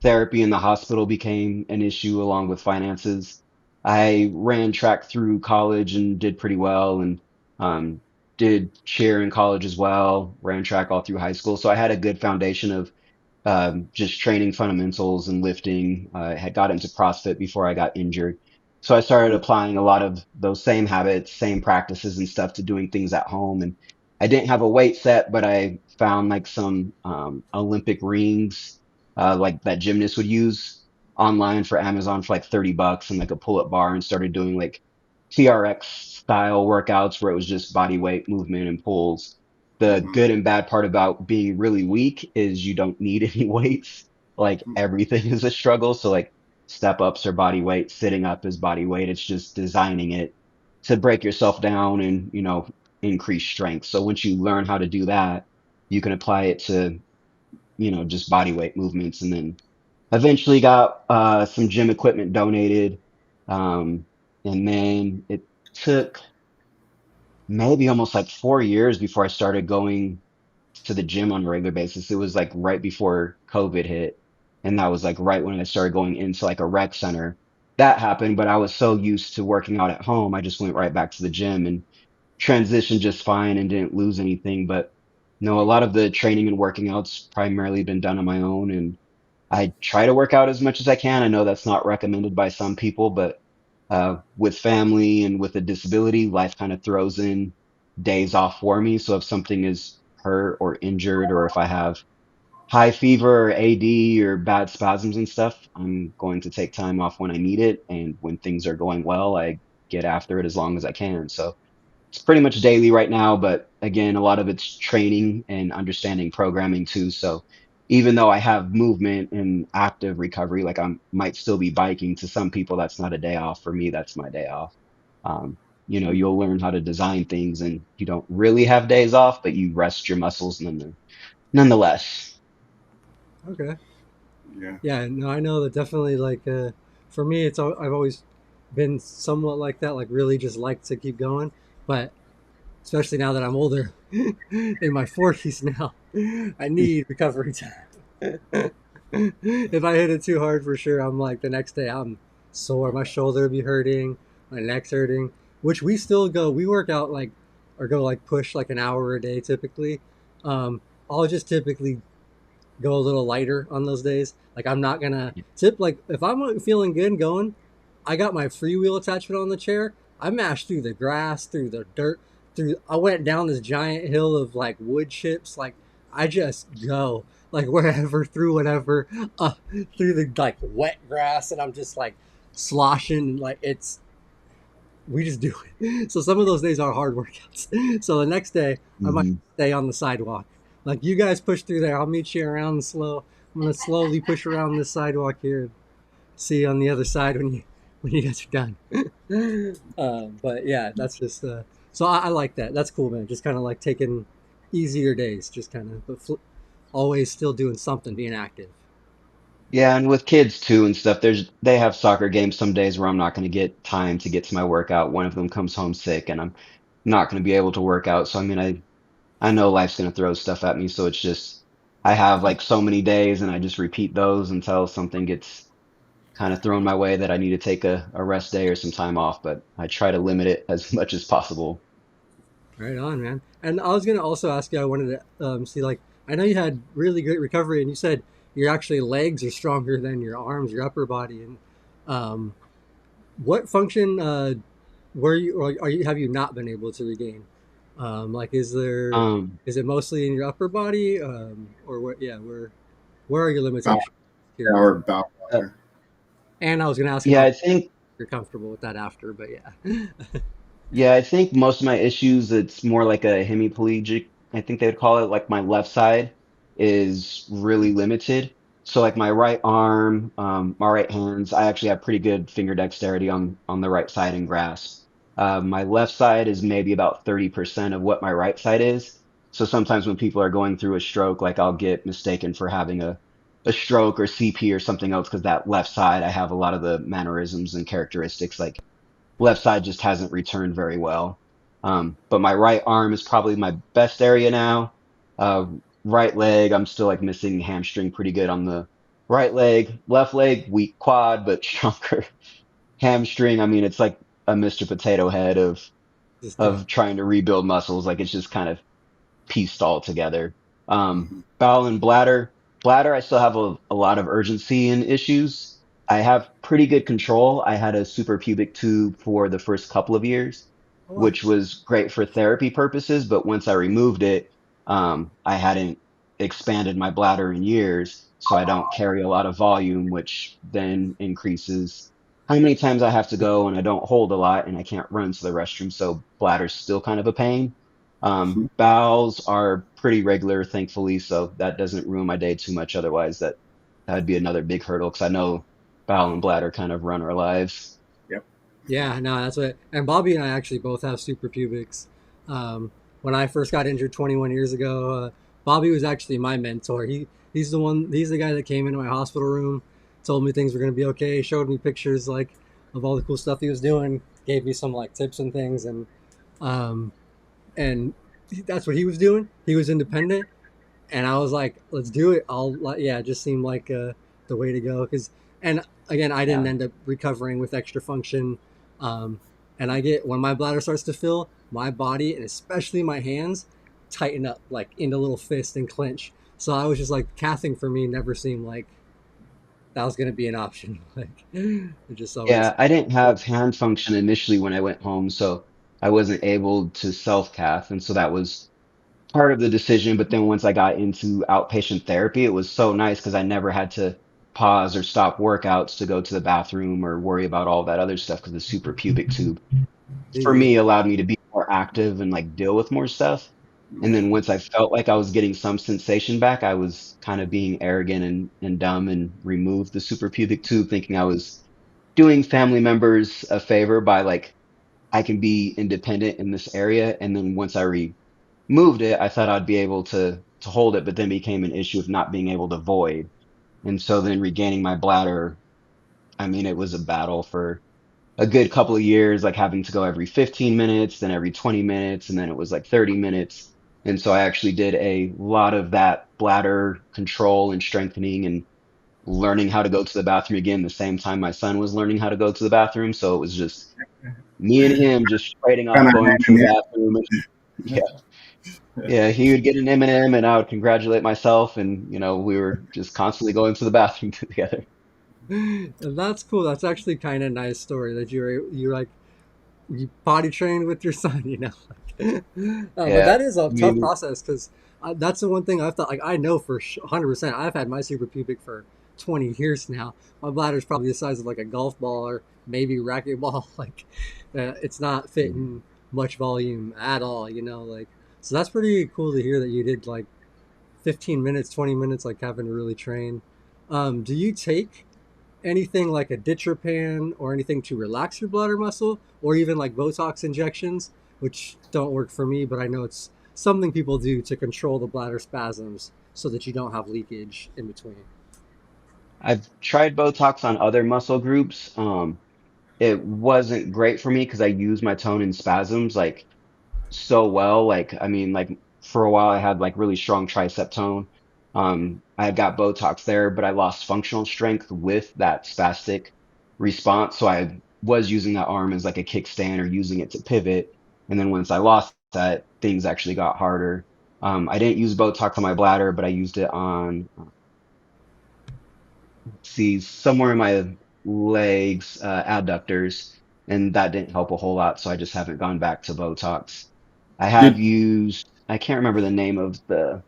therapy in the hospital became an issue along with finances. I ran track through college and did pretty well, and um, did cheer in college as well, ran track all through high school. So I had a good foundation of just training fundamentals and lifting. I had got into CrossFit before I got injured. So I started applying a lot of those same habits, same practices and stuff to doing things at home. And I didn't have a weight set, but I found like some Olympic rings, like that gymnasts would use online for Amazon for like $30 and like a pull-up bar, and started doing like TRX style workouts where it was just body weight movement and pulls. The Mm-hmm. good and bad part about being really weak is you don't need any weights. Like everything is a struggle. So like step ups are body weight, sitting up is body weight. It's just designing it to break yourself down and, increase strength. So once you learn how to do that, you can apply it to, just body weight movements. And then eventually got some gym equipment donated. Um, and then it took maybe almost like 4 years before I started going to the gym on a regular basis. It was like right before COVID hit. And that was like right when I started going into like a rec center. That happened, but I was so used to working out at home, I just went right back to the gym and transitioned just fine and didn't lose anything. But no, a lot of the training and working out's primarily been done on my own. And I try to work out as much as I can. I know that's not recommended by some people, but with family and with a disability, life kind of throws in days off for me. So if something is hurt or injured, or if I have high fever or AD or bad spasms and stuff, I'm going to take time off when I need it. And when things are going well, I get after it as long as I can. So it's pretty much daily right now, but again, a lot of it's training and understanding programming too. So even though I have movement and active recovery, like I might still be biking, to some people, that's not a day off. For me, that's my day off. Um, you'll learn how to design things and you don't really have days off, but you rest your muscles nonetheless. Okay. Yeah. Yeah, no, I know that definitely. Like, for me, I've always been somewhat like that. Like, really, just like to keep going. But especially now that I'm older, in my 40s now, I need recovery time. If I hit it too hard, for sure, I'm like the next day I'm sore. My shoulder will be hurting, my neck's hurting. Which we still go. We work out like, or go like push like an hour a day typically. I'll just typically go a little lighter on those days. Like I'm not gonna tip like if I'm feeling good and going, I got my freewheel attachment on the chair. I mashed through the grass, through the dirt, through I went down this giant hill of like wood chips. Like I just go like wherever through whatever through the like wet grass and I'm just like sloshing like it's we just do it. So some of those days are hard workouts. So the next day, I might Hmm. stay on the sidewalk. Like you guys push through there, I'll meet you around slow. I'm gonna slowly push around this sidewalk here and see you on the other side when you guys are done. But yeah, that's just so I like that. That's cool, man. Just kind of like taking easier days, just kind of, but always still doing something, being active. Yeah, and with kids too and stuff, they have soccer games some days where I'm not going to get time to get to my workout. One of them comes home sick and I'm not going to be able to work out. So I mean, I know life's going to throw stuff at me, so it's just I have like so many days and I just repeat those until something gets kind of thrown my way that I need to take a rest day or some time off, but I try to limit it as much as possible. Right on, man. And I was gonna also ask you. I wanted to see, like, I know you had really great recovery, and you said your actually legs are stronger than your arms, your upper body. And um, what function were you, or are you, have you not been able to regain? Like, Um, is it mostly in your upper body, or where? Yeah, where are your Bow, limitations? Curious. or bow uh, water. And I was gonna ask yeah, about I if think you're comfortable with that after, but yeah. yeah, I think most of my issues it's more like a hemiplegic, I think they would call it, like my left side. is really limited. So like my right arm, my right hands, I actually have pretty good finger dexterity on the right side and grasp. My left side is maybe about 30% of what my right side is. So sometimes when people are going through a stroke, like I'll get mistaken for having a stroke or CP or something else because that left side, I have a lot of the mannerisms and characteristics. Like left side just hasn't returned very well. But my right arm is probably my best area now. Uh, right leg, I'm still like missing hamstring pretty good on the right leg. Left leg, weak quad, but stronger hamstring. I mean, it's like a Mr. Potato Head Just of trying to rebuild muscles. Like it's just kind of pieced all together. Mhm. Bowel and bladder. Bladder, I still have a lot of urgency and issues. I have pretty good control. I had a suprapubic tube for the first couple of years, oh wow. which was great for therapy purposes. But once I removed it, I hadn't expanded my bladder in years. So I don't carry a lot of volume, which then increases how many times I have to go, and I don't hold a lot and I can't run to the restroom. So bladder's still kind of a pain. Bowels are pretty regular, thankfully, so that doesn't ruin my day too much. Otherwise, that would be another big hurdle because I know bowel and bladder kind of run our lives. Yep. Yeah, no, that's what. And Bobby and I actually both have super pubics. Um, when I first got injured 21 years ago, Bobby was actually my mentor. He's the one. He's the guy that came into my hospital room, told me things were gonna be okay, showed me pictures like of all the cool stuff he was doing, gave me some like tips and things, um, and that's what he was doing. He was independent, and I was like, "Let's do it." Yeah, it just seemed like the way to go. Because, and again, I didn't Yeah. end up recovering with extra function. Um, and I get when my bladder starts to fill, my body and especially my hands tighten up like into little fists and clench. So I was just like, cathing for me never seemed like that was going to be an option. Like, it just always. Yeah, I didn't have hand function initially when I went home, so I wasn't able to self-cath, and so that was part of the decision. But then once I got into outpatient therapy, it was so nice because I never had to pause or stop workouts to go to the bathroom or worry about all that other stuff because the suprapubic tube for Easy. me allowed me to be more active and like deal with more stuff. And then once I felt like I was getting some sensation back, I was kind of being arrogant and dumb and removed the suprapubic tube, thinking I was doing family members a favor by like I can be independent in this area. And then once I removed it, I thought I'd be able to hold it, but then became an issue of not being able to void. And so then regaining my bladder, I mean, it was a battle for a good couple of years, like having to go every 15 minutes, then every 20 minutes, and then it was like 30 minutes. And so I actually did a lot of that bladder control and strengthening and learning how to go to the bathroom again the same time my son was learning how to go to the bathroom. So it was just me and him just trading Kind off of going hand to in the hand. bathroom. And yeah, yeah, he would get an M&M and I would congratulate myself. And, we were just constantly going to the bathroom together. That's cool. That's actually kind of nice story that you're like you potty trained with your son, you know. But Yeah. that is a I tough mean, process because that's the one thing I've thought. Like I know for 100%, I've had my super pubic for 20 years now. My bladder's probably the size of like a golf ball or maybe racquetball. Like it's not fitting much volume at all, you know. Like so that's pretty cool to hear that you did like 15 minutes, 20 minutes, like having to really train. Do you take anything like a ditropan or anything to relax your bladder muscle, or even like Botox injections, which don't work for me, but I know it's something people do to control the bladder spasms so that you don't have leakage in between. I've tried Botox on other muscle groups. It wasn't great for me because I use my tone in spasms like so well. Like, I mean, like for a while I had like really strong tricep tone. I had got Botox there, but I lost functional strength with that spastic response. So I was using that arm as like a kickstand or using it to pivot. And then once I lost that, things actually got harder. I didn't use Botox on my bladder, but I used it on see somewhere in my legs, adductors, and that didn't help a whole lot. So I just haven't gone back to Botox. I have Did used, I can't remember the name of the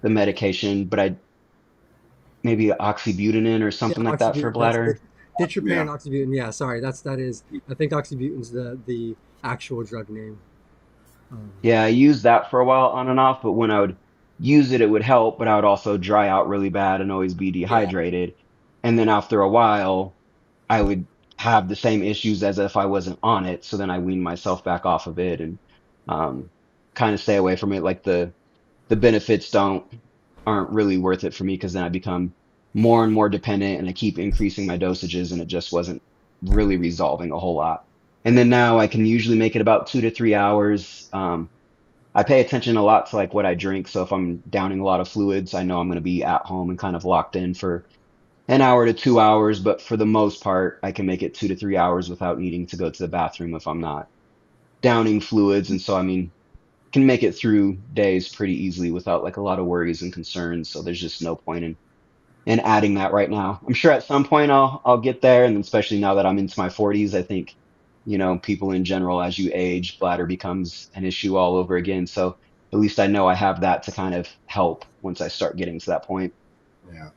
medication, but I maybe oxybutinin or Yeah, something like that for oxybutynin. That's bladder. ditropan, yeah. oxybutynin. Yeah, sorry, that is. I think oxybutynin's the actual drug name. Um, Yeah, I used that for a while on and off, but when I would use it, it would help, but I would also dry out really bad and always be Yeah. dehydrated. And then after a while, I would have the same issues as if I wasn't on it. So then I wean myself back off of it and um, kind of stay away from it. Like the benefits aren't really worth it for me because then I become more and more dependent and I keep increasing my dosages and it just wasn't really resolving a whole lot. And then now I can usually make it about 2 to 3 hours. I pay attention a lot to like what I drink. So if I'm downing a lot of fluids, I know I'm going to be at home and kind of locked in for an hour to 2 hours. But for the most part, I can make it 2 to 3 hours without needing to go to the bathroom if I'm not downing fluids. And so, I mean, can make it through days pretty easily without like a lot of worries and concerns. So there's just no point in adding that right now. I'm sure at some point I'll get there, and especially now that I'm into my 40s, I think people in general, as you age, bladder becomes an issue all over again. So at least I know I have that to kind of help once I start getting to that point. Yeah.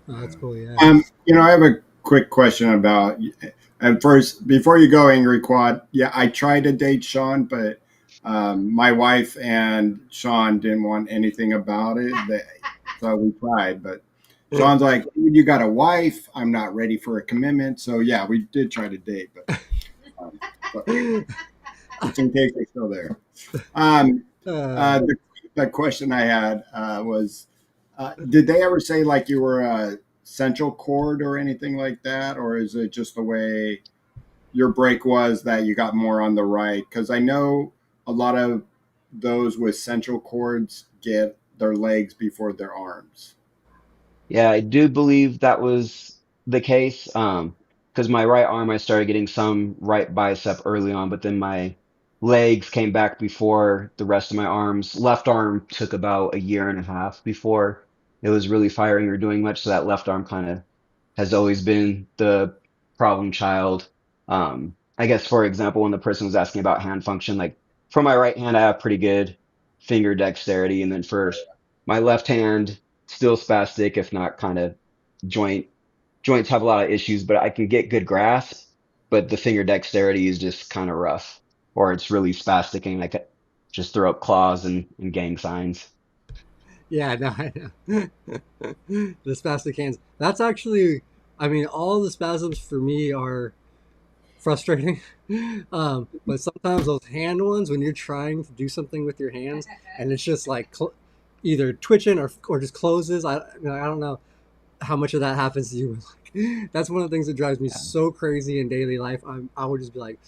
Oh, that's Yeah. cool. Yeah. I have a quick question about, and first, before you go, Angry Quad, yeah, I tried to date Sean, but my wife and Sean didn't want anything about it. So we tried, but Sean's like, you got a wife. I'm not ready for a commitment. So yeah, we did try to date, um, but just in case they're still there. Um, uh, the question I had was, did they ever say like you were a central cord or anything like that, or is it just the way your break was that you got more on the right? Because I know a lot of those with central cords get their legs before their arms. Yeah, I do believe that was the case. Because my right arm, I started getting some right bicep early on, but then my legs came back before the rest of my arms. Left arm took about a year and a half before it was really firing or doing much. So that left arm kind of has always been the problem child. I guess, for example, when the person was asking about hand function, like for my right hand, I have pretty good finger dexterity, and then for my left hand still spastic, if not kind of joint joints have a lot of issues, but I can get good grasp, but the finger dexterity is just kind of rough, or it's really spastic and I could just throw up claws and gang signs. yeah. No, I know. The spastic hands. That's actually. I mean, all the spasms for me are frustrating. But sometimes those hand ones, when you're trying to do something with your hands, and it's just like either twitching or just closes. I don't know how much of that happens to you. Like, that's one of the things that drives me Yeah. so crazy in daily life. I would just be like,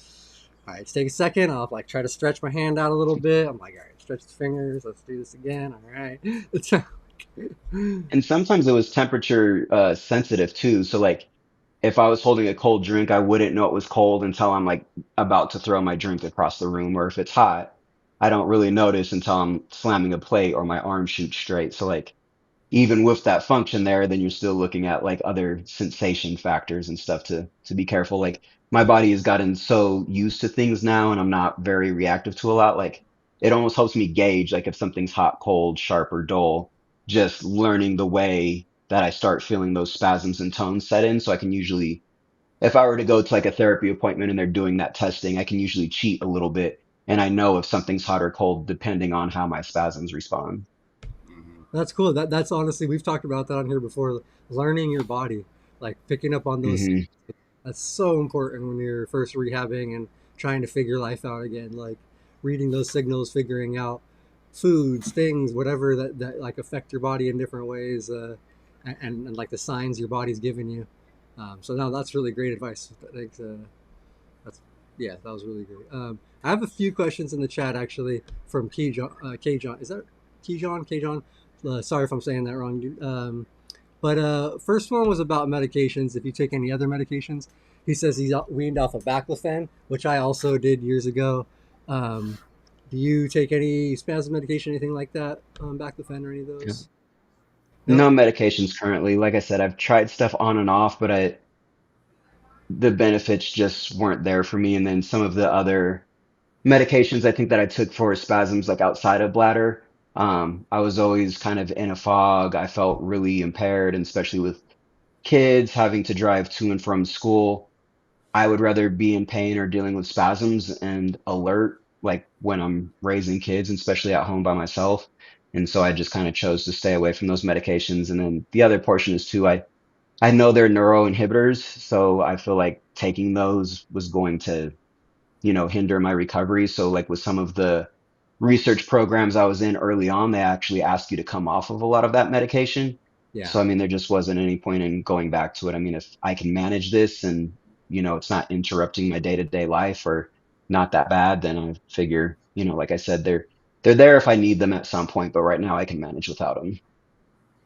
all right, let's take a second. I'll like try to stretch my hand out a little bit. I'm like, all right, stretch the fingers. Let's do this again. All right. It's And sometimes it was temperature sensitive too. So like if I was holding a cold drink, I wouldn't know it was cold until I'm like about to throw my drink across the room. Or if it's hot, I don't really notice until I'm slamming a plate or my arm shoots straight. So like even with that function there, then you're still looking at like other sensation factors and stuff to be careful. Like my body has gotten so used to things now and I'm not very reactive to a lot. Like it almost helps me gauge like if something's hot, cold, sharp, or dull, just learning the way that I start feeling those spasms and tones set in. So I can usually, if I were to go to like a therapy appointment and they're doing that testing, I can usually cheat a little bit and I know if something's hot or cold depending on how my spasms respond. Mhm. That's cool. That's honestly, we've talked about that on here before. Learning your body, like picking up on those. Hmm. That's so important when you're first rehabbing and trying to figure life out again. Like reading those signals, figuring out foods, things, whatever that like affect your body in different ways, and like the signs your body's giving you. So now that's really great advice. Thanks. That's yeah, that was really great. I have a few questions in the chat actually from Keyjon. Keyjon, is that Keyjon? Keyjon? Sorry if I'm saying that wrong, dude. But first one was about medications. If you take any other medications, he says he's weaned off of baclofen, which I also did years ago. Um, do you take any spasm medication, anything like that? Baclofen or any of those? No. No medications currently. Like I said, I've tried stuff on and off, but the benefits just weren't there for me. And then some of the other medications I think that I took for spasms, like outside of bladder, I was always kind of in a fog. I felt really impaired, and especially with kids having to drive to and from school, I would rather be in pain or dealing with spasms and alert, like when I'm raising kids, and especially at home by myself. And so I just kind of chose to stay away from those medications. And then the other portion is too, I know they're neuroinhibitors, so I feel like taking those was going to, hinder my recovery. So like with some of the research programs I was in early on, they actually ask you to come off of a lot of that medication. Yeah. So I mean, there just wasn't any point in going back to it. I mean, if I can manage this and, it's not interrupting my day-to-day life or not that bad, then I figure, like I said, they're there if I need them at some point, but right now I can manage without them.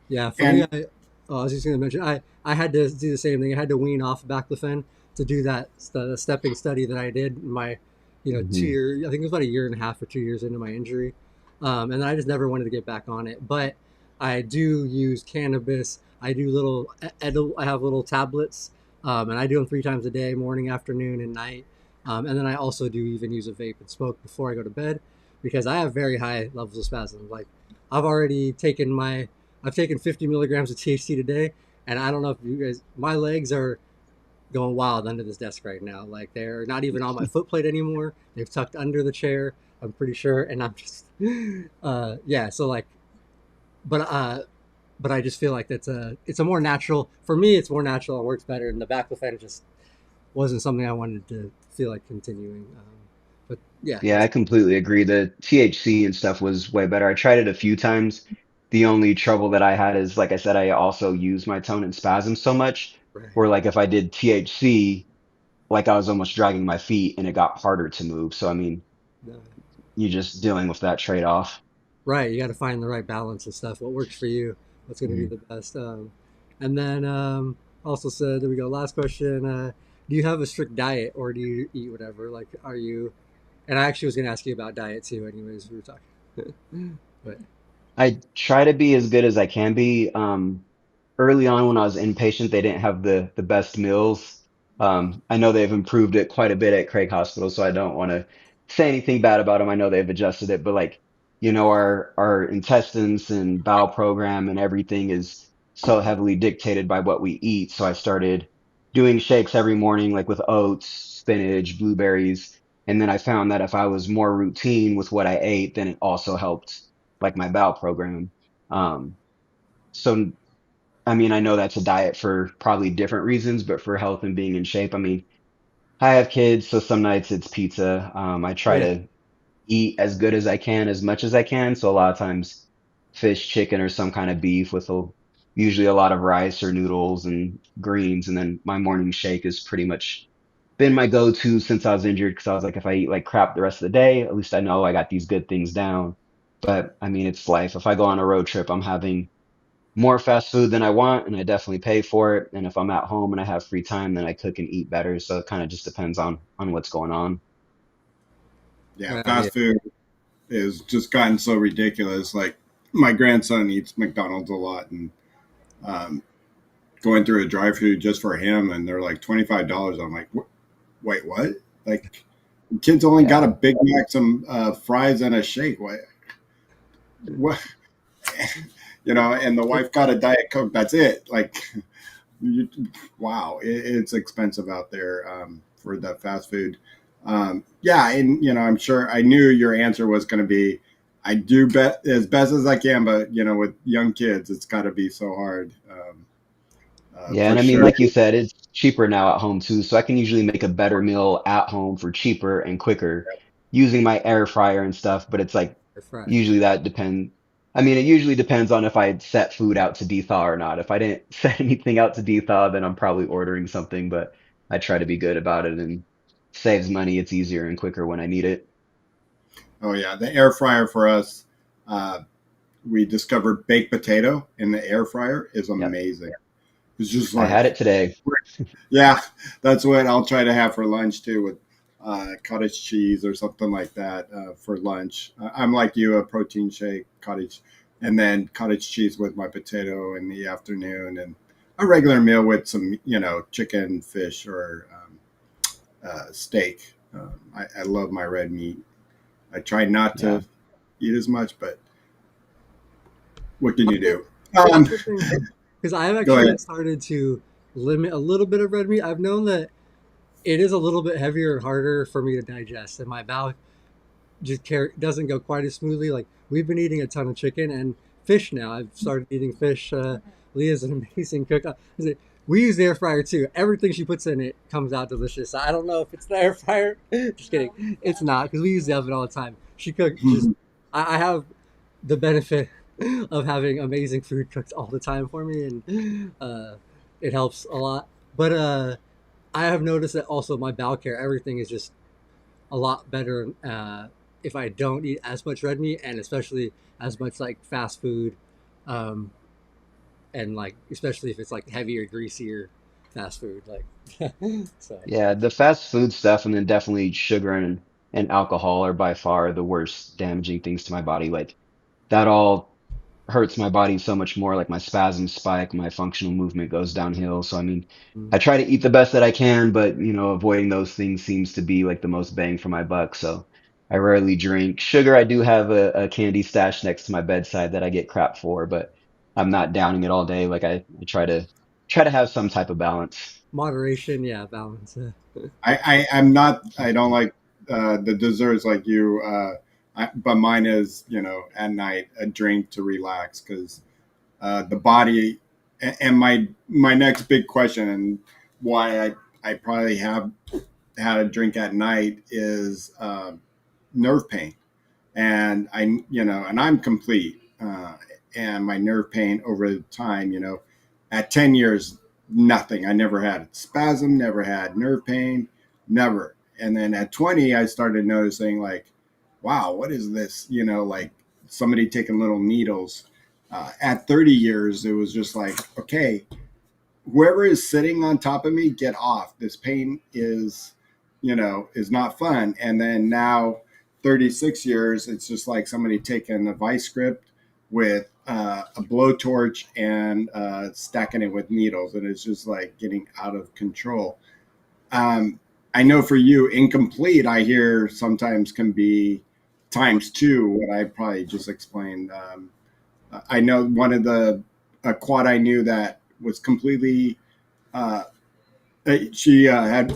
Yeah, for me, And I was just going to mention, I had to do the same thing. I had to wean off baclofen to do that the stepping study that I did in my, 2 year. I think it was about a year and a half or 2 years into my injury, and then I just never wanted to get back on it. But I do use cannabis. I do I have little tablets, and I do them 3 times a day, morning, afternoon, and night. And then I also do even use a vape and smoke before I go to bed, because I have very high levels of spasms. Like I've already taken my I've taken 50 milligrams of THC today, and I don't know if you guys, my legs are going wild under this desk right now. Like they're not even on my foot plate anymore. They've tucked under the chair, I'm pretty sure, and I'm just, yeah. So like, but but I just feel like it's a more natural for me. It's more natural and works better. And the baclofen just wasn't something I wanted to feel like continuing. But yeah, Yeah, that's I completely agree. The THC and stuff was way better. I tried it a few times. The only trouble that I had is, like I said, I also use my tone and spasm so much, right. where like if I did THC, like I was almost dragging my feet and it got harder to move. So I mean, No. you're just dealing with that trade-off. Right, you got to find the right balance of stuff. What works for you? What's going to be Mhm. the best? And then also said, there we go. Last question: do you have a strict diet, or do you eat whatever? Like, are you? And I actually was going to ask you about diet too. Anyways, we were talking, but I try to be as good as I can be. Early on when I was inpatient, they didn't have the best meals. I know they've improved it quite a bit at Craig Hospital, so I don't want to say anything bad about them. I know they've adjusted it, but like, our intestines and bowel program and everything is so heavily dictated by what we eat. So I started doing shakes every morning, like with oats, spinach, blueberries. And then I found that if I was more routine with what I ate, then it also helped like my bowel program. Um, so I mean, I know that's a diet for probably different reasons, but for health and being in shape, I mean, I have kids, so some nights it's pizza. I oh try yeah, to eat as good as I can, as much as I can. So a lot of times fish, chicken, or some kind of beef with usually a lot of rice or noodles and greens. And then my morning shake has pretty much been my go-to since I was injured because I was like, if I eat like crap the rest of the day, at least I know I got these good things down. But I mean, it's life. If I go on a road trip, I'm having more fast food than I want, and I definitely pay for it. And if I'm at home and I have free time, then I cook and eat better. So it kind of just depends on what's going on. yeah, yeah, fast food is just gotten so ridiculous. Like my grandson eats McDonald's a lot, and um, going through a drive-through just for him, and they're like $25. I'm like, wait, what? Like, kids only got a Yeah. Big Mac, some fries, and a shake. What? And the wife got a Diet Coke. That's it. Like, you, wow, it's expensive out there for the fast food. Yeah, and I'm sure I knew your answer was going to be, I do bet as best as I can, but with young kids, it's got to be so hard Yeah, for and I mean, sure. like you said, it's cheaper now at home too, so I can usually make a better meal at home for cheaper and quicker using my air fryer and stuff. But it's like right. usually that depend. I mean, it usually depends on if I had set food out to de-thaw or not. If I didn't set anything out to de-thaw, then I'm probably ordering something. But I try to be good about it and saves money. It's easier and quicker when I need it. Oh yeah, the air fryer for us. Uh, we discovered baked potato in the air fryer is Yep, amazing. It's just I had like, it today. yeah, that's what I'll try to have for lunch too, with cottage cheese or something like that for lunch. I'm like you, a protein shake, cottage, and then cottage cheese with my potato in the afternoon, and a regular meal with some, chicken, fish, or steak. I love my red meat. I try not Yeah. to eat as much, but what can One you thing, do? one good thing, because I've Go actually ahead. started to limit a little bit of red meat. I've known that it is a little bit heavier and harder for me to digest, and my bowel doesn't go quite as smoothly. Like we've been eating a ton of chicken and fish now. I've started eating fish. Leah's an amazing cook. We use the air fryer too. Everything she puts in it comes out delicious. I don't know if it's the air fryer. Just kidding. It's not because we use the oven all the time. She cooks just. I have the benefit of having amazing food cooked all the time for me, and it helps a lot. But I have noticed that also my bowel care, everything is just a lot better if I don't eat as much red meat and especially as much like fast food, um, and like especially if it's like heavier, greasier fast food. Like so, Yeah, the fast food stuff and then definitely sugar and alcohol are by far the worst damaging things to my body. Like that all hurts my body so much more. Like my spasms spike, my functional movement goes downhill. So I mean, mm, I try to eat the best that I can, but avoiding those things seems to be like the most bang for my buck. So I rarely drink. Sugar, I do have a candy stash next to my bedside that I get crap for, but I'm not downing it all day. Like I try to have some type of balance. moderation, yeah, balance. I'm not. I don't like the desserts like you. But mine is, at night a drink to relax because the body. And my next big question and why I probably have had a drink at night is nerve pain, and and I'm complete, and my nerve pain over time, at 10 years, nothing. I never had spasm, never had nerve pain, never. And then at 20, I started noticing like, wow, what is this? Like somebody taking little needles. At 30 years, it was just like, okay, whoever is sitting on top of me, get off. This pain is not fun. And then now, 36 years, it's just like somebody taking a vice grip with a blowtorch and stacking it with needles, and it's just like getting out of control. Um, I know for you, incomplete, I hear sometimes can be times two, what I probably just explained. I know one of the a quad I knew that was completely uh, she had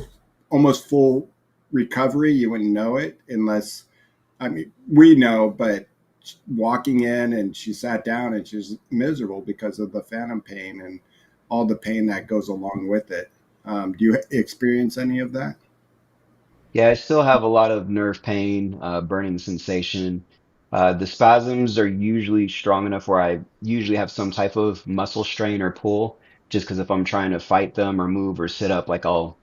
almost full recovery. You wouldn't know it unless, I mean, we know, but walking in and she sat down and she's miserable because of the phantom pain and all the pain that goes along with it. Do you experience any of that? Yeah, I still have a lot of nerve pain, burning sensation. The spasms are usually strong enough where I usually have some type of muscle strain or pull, just because if I'm trying to fight them or move or sit up, like I'll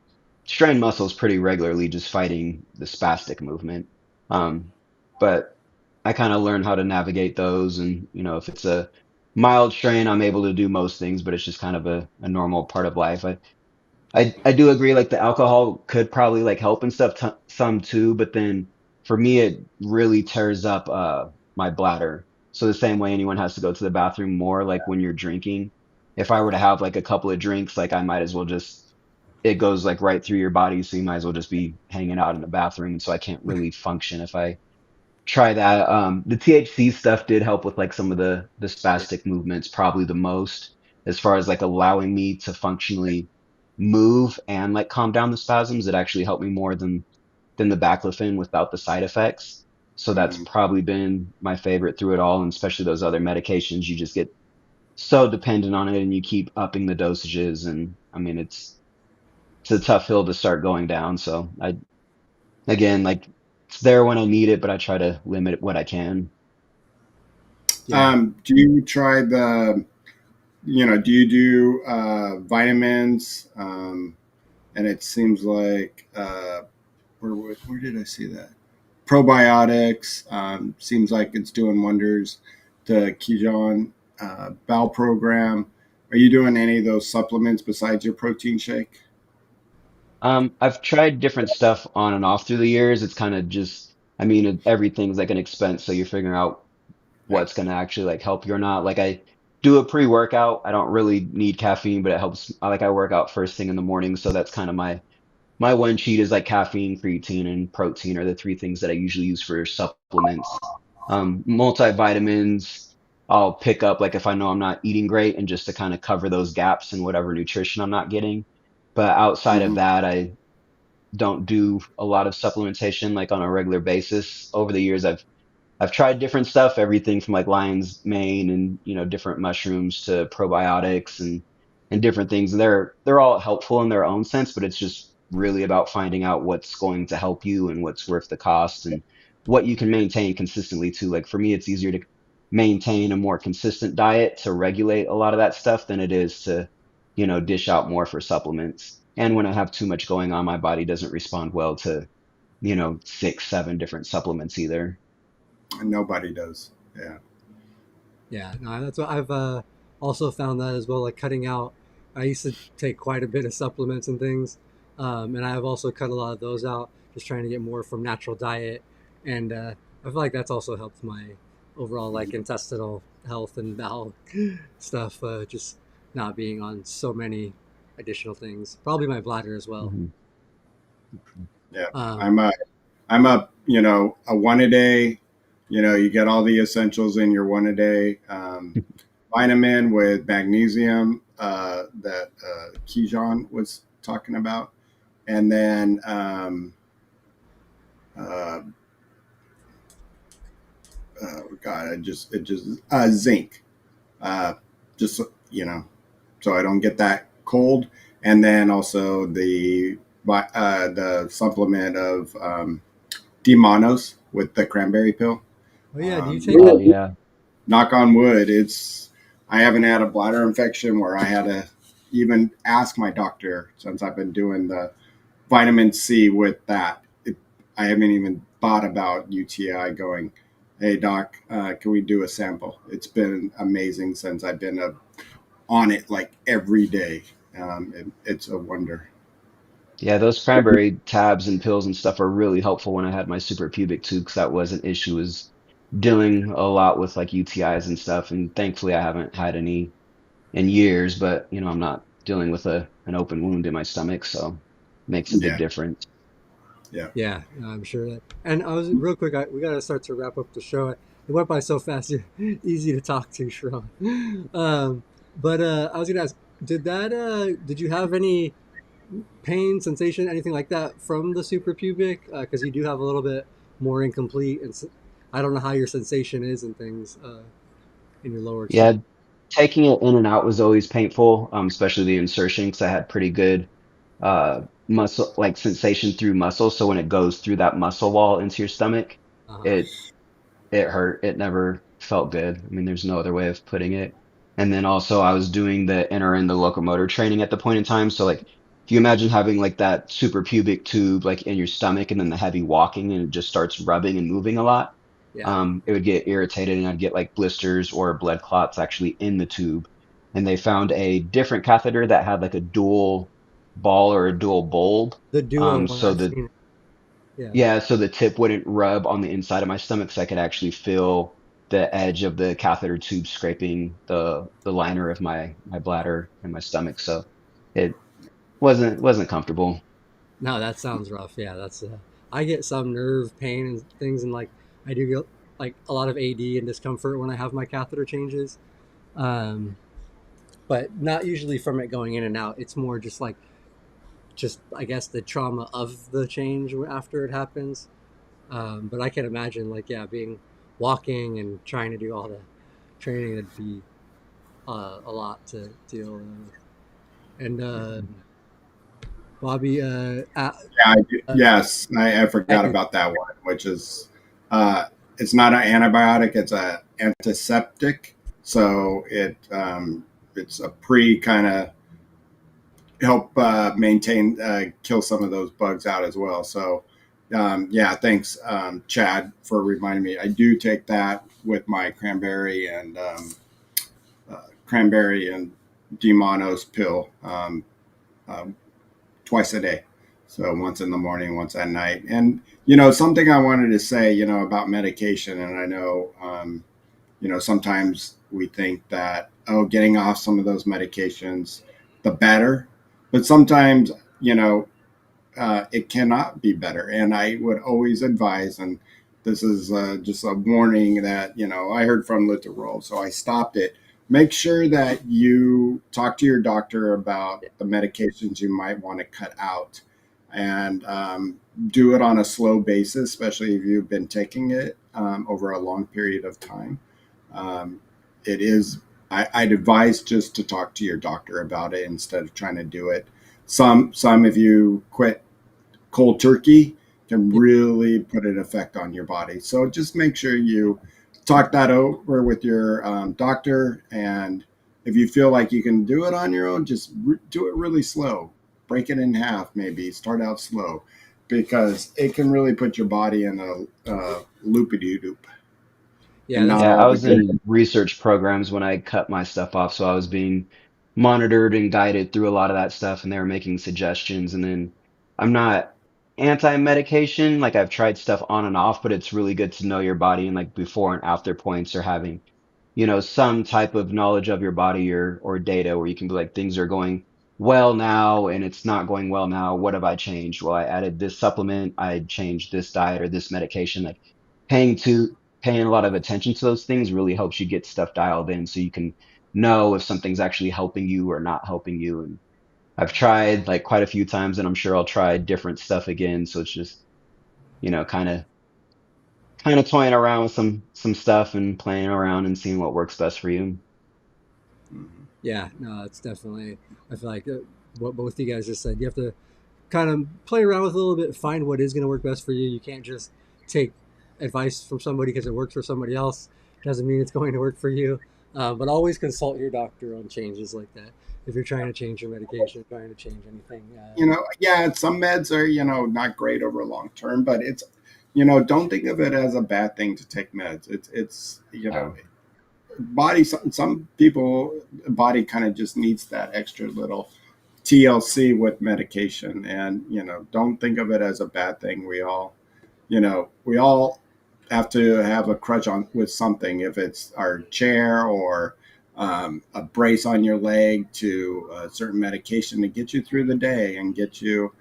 strain muscles pretty regularly just fighting the spastic movement. Um, but I kind of learn how to navigate those, and if it's a mild strain, I'm able to do most things, but it's just kind of a normal part of life. I do agree like the alcohol could probably like help and stuff t some too, but then for me it really tears up my bladder. So the same way anyone has to go to the bathroom more like when you're drinking, if I were to have like a couple of drinks, like I might as well just it goes like right through your body, so you might as well just be hanging out in the bathroom, and so I can't really function if I try that. The THC stuff did help with like some of the spastic movements, probably the most, as far as like allowing me to functionally move and like calm down the spasms. It actually helped me more than the baclofen without the side effects. So that's Mm-hmm. probably been my favorite through it all, and especially those other medications. You just get so dependent on it, and you keep upping the dosages, and I mean it's a tough hill to start going down. So I again like it's there when I need it, but I try to limit what I can. Yeah. Do you try do you do vitamins? And it seems like, where did I see that? Probiotics seems like it's doing wonders to Kijon bowel program. Are you doing any of those supplements besides your protein shake? I've tried different stuff on and off through the years. It's kind of just, I mean, everything's like an expense, so you're figuring out Yeah. what's going to actually like help you or not. Like I do a pre-workout. I don't really need caffeine, but it helps. I work out first thing in the morning, so that's kind of my one cheat is like caffeine, creatine, and protein are the three things that I usually use for supplements. Multivitamins, I'll pick up like if I know I'm not eating great and just to kind of cover those gaps in whatever nutrition I'm not getting. But outside of Mm-hmm. that, I don't do a lot of supplementation like on a regular basis. Over the years, I've tried different stuff, everything from like lion's mane and different mushrooms to probiotics and different things. They're all helpful in their own sense, but it's just really about finding out what's going to help you and what's worth the cost and what you can maintain consistently too. Like for me, it's easier to maintain a more consistent diet to regulate a lot of that stuff than it is to, dish out more for supplements. And when I have too much going on, my body doesn't respond well to, six, seven different supplements either. And nobody does. Yeah. Yeah, no, that's what I've also found that as well. Like cutting out, I used to take quite a bit of supplements and things, and I've also cut a lot of those out, just trying to get more from natural diet. And I feel like that's also helped my overall like intestinal health and bowel stuff. Just not being on so many additional things. Probably my bladder as well. Hmm. Yeah. Um, I'm a one a day. You get all the essentials in your one a day. Vitamin with magnesium that Kijan was talking about, and then uh, God, zinc, uh, just so I don't get that cold, and then also the supplement of D-monos with the cranberry pill. oh yeah, do you take? Oh yeah. Knock on wood, I haven't had a bladder infection where I had to even ask my doctor since I've been doing the vitamin C with that. I haven't even thought about UTI going, hey, doc, can we do a sample? It's been amazing since I've been on it like every day. It's a wonder. Yeah, those cranberry tabs and pills and stuff are really helpful when I had my super pubic too, because that was an issue, was dealing a lot with like UTIs and stuff. And thankfully I haven't had any in years, but I'm not dealing with an open wound in my stomach, so makes a big Yeah, difference. yeah. Yeah, no, I'm sure that. And I was real quick. We got to start to wrap up the show. It went by so fast. You're easy to talk to, Sherown. But I was gonna ask, did you have any pain, sensation, anything like that from the suprapubic? Because you do have a little bit more incomplete, and I don't know how your sensation is and things in your lower extremity. Yeah, taking it in and out was always painful, especially the insertion, because I had pretty good muscle like sensation through muscle. So when it goes through that muscle wall into your stomach, Uh-huh. it it hurt. It never felt good. I mean, there's no other way of putting it. And then also I was doing the inner and the locomotor training at the point in time. So like if you imagine having like that super pubic tube like in your stomach and then the heavy walking and it just starts rubbing and moving a lot, Yeah. it would get irritated and I'd get like blisters or blood clots actually in the tube. And they found a different catheter that had like a dual ball or a dual bulb. The duo one So I've the seen. Yeah. Yeah, so the tip wouldn't rub on the inside of my stomach, so I could actually feel the edge of the catheter tube scraping the liner of my bladder and my stomach. So it wasn't comfortable. No, that sounds rough. Yeah, that's. I get some nerve pain and things, and like I do get like a lot of AD and discomfort when I have my catheter changes, um, but not usually from it going in and out. It's more just like just I guess the trauma of the change after it happens. But I can imagine like yeah, being walking and trying to do all the training would be a lot to deal with. And Bobby, Yeah, yes, I forgot uh, about that one, which is it's not an antibiotic; it's a antiseptic. So it's a pre kind of help maintain kill some of those bugs out as well. So yeah, thanks, Chad, for reminding me. I do take that with my cranberry and D-monos pill um, twice a day. So once in the morning, once at night. And, something I wanted to say, about medication. And I know, sometimes we think that, oh, getting off some of those medications, the better. But sometimes, it cannot be better. And I would always advise, and this is just a warning that, I heard from Literal, so I stopped it. Make sure that you talk to your doctor about the medications you might want to cut out. and do it on a slow basis, especially if you've been taking it over a long period of time. Um, it is, I'd advise just to talk to your doctor about it instead of trying to do it. Some, if you quit cold turkey, can Yeah, really put an effect on your body. So just make sure you talk that over with your doctor. And if you feel like you can do it on your own, just do it really slow. Break it in half, maybe. Start out slow because it can really put your body in a loopy loop yeah, and that's not Yeah, all I the was good. in research programs when I cut my stuff off, so I was being monitored and guided through a lot of that stuff, and they were making suggestions. And then I'm not anti-medication, like I've tried stuff on and off, but it's really good to know your body and like before and after points or having, some type of knowledge of your body or data where you can be like, things are going well now and it's not going well now. What have I changed? Well, I added this supplement, I changed this diet or this medication. Like paying to paying a lot of attention to those things really helps you get stuff dialed in so you can know if something's actually helping you or not helping you. And I've tried like quite a few times and I'm sure I'll try different stuff again. So it's just, kind of toying around with some stuff and playing around and seeing what works best for you. Mhm. yeah. No, it's definitely. I feel like what both you guys just said. You have to kind of play around with a little bit, find what is going to work best for you. You can't just take advice from somebody because it works for somebody else. Doesn't mean it's going to work for you. But always consult your doctor on changes like that. If you're trying to change your medication, trying to change anything. Yeah, some meds are, not great over long term, but don't think of it as a bad thing to take meds. Oh, Body, some people, body kind of just needs that extra little TLC with medication. And, don't think of it as a bad thing. We all have to have a crutch on with something, if it's our chair or a brace on your leg to a certain medication to get you through the day and get you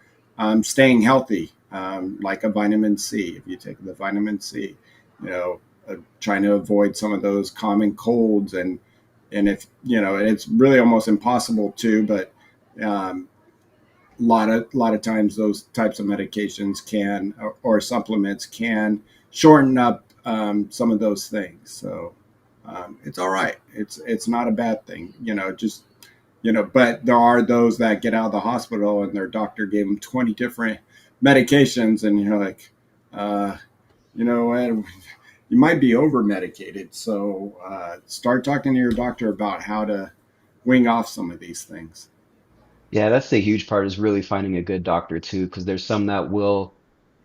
staying healthy, like a vitamin C. If you take the vitamin C, trying to avoid some of those common colds, and if it's really almost impossible to, but um, a lot of times those types of medications can, or supplements can shorten up some of those things. So it's all right. It's not a bad thing. Just but there are those that get out of the hospital and their doctor gave them 20 different medications, and you're like, uh, what? You might be over medicated. So start talking to your doctor about how to wing off some of these things. yeah, that's the huge part is really finding a good doctor too, because there's some that will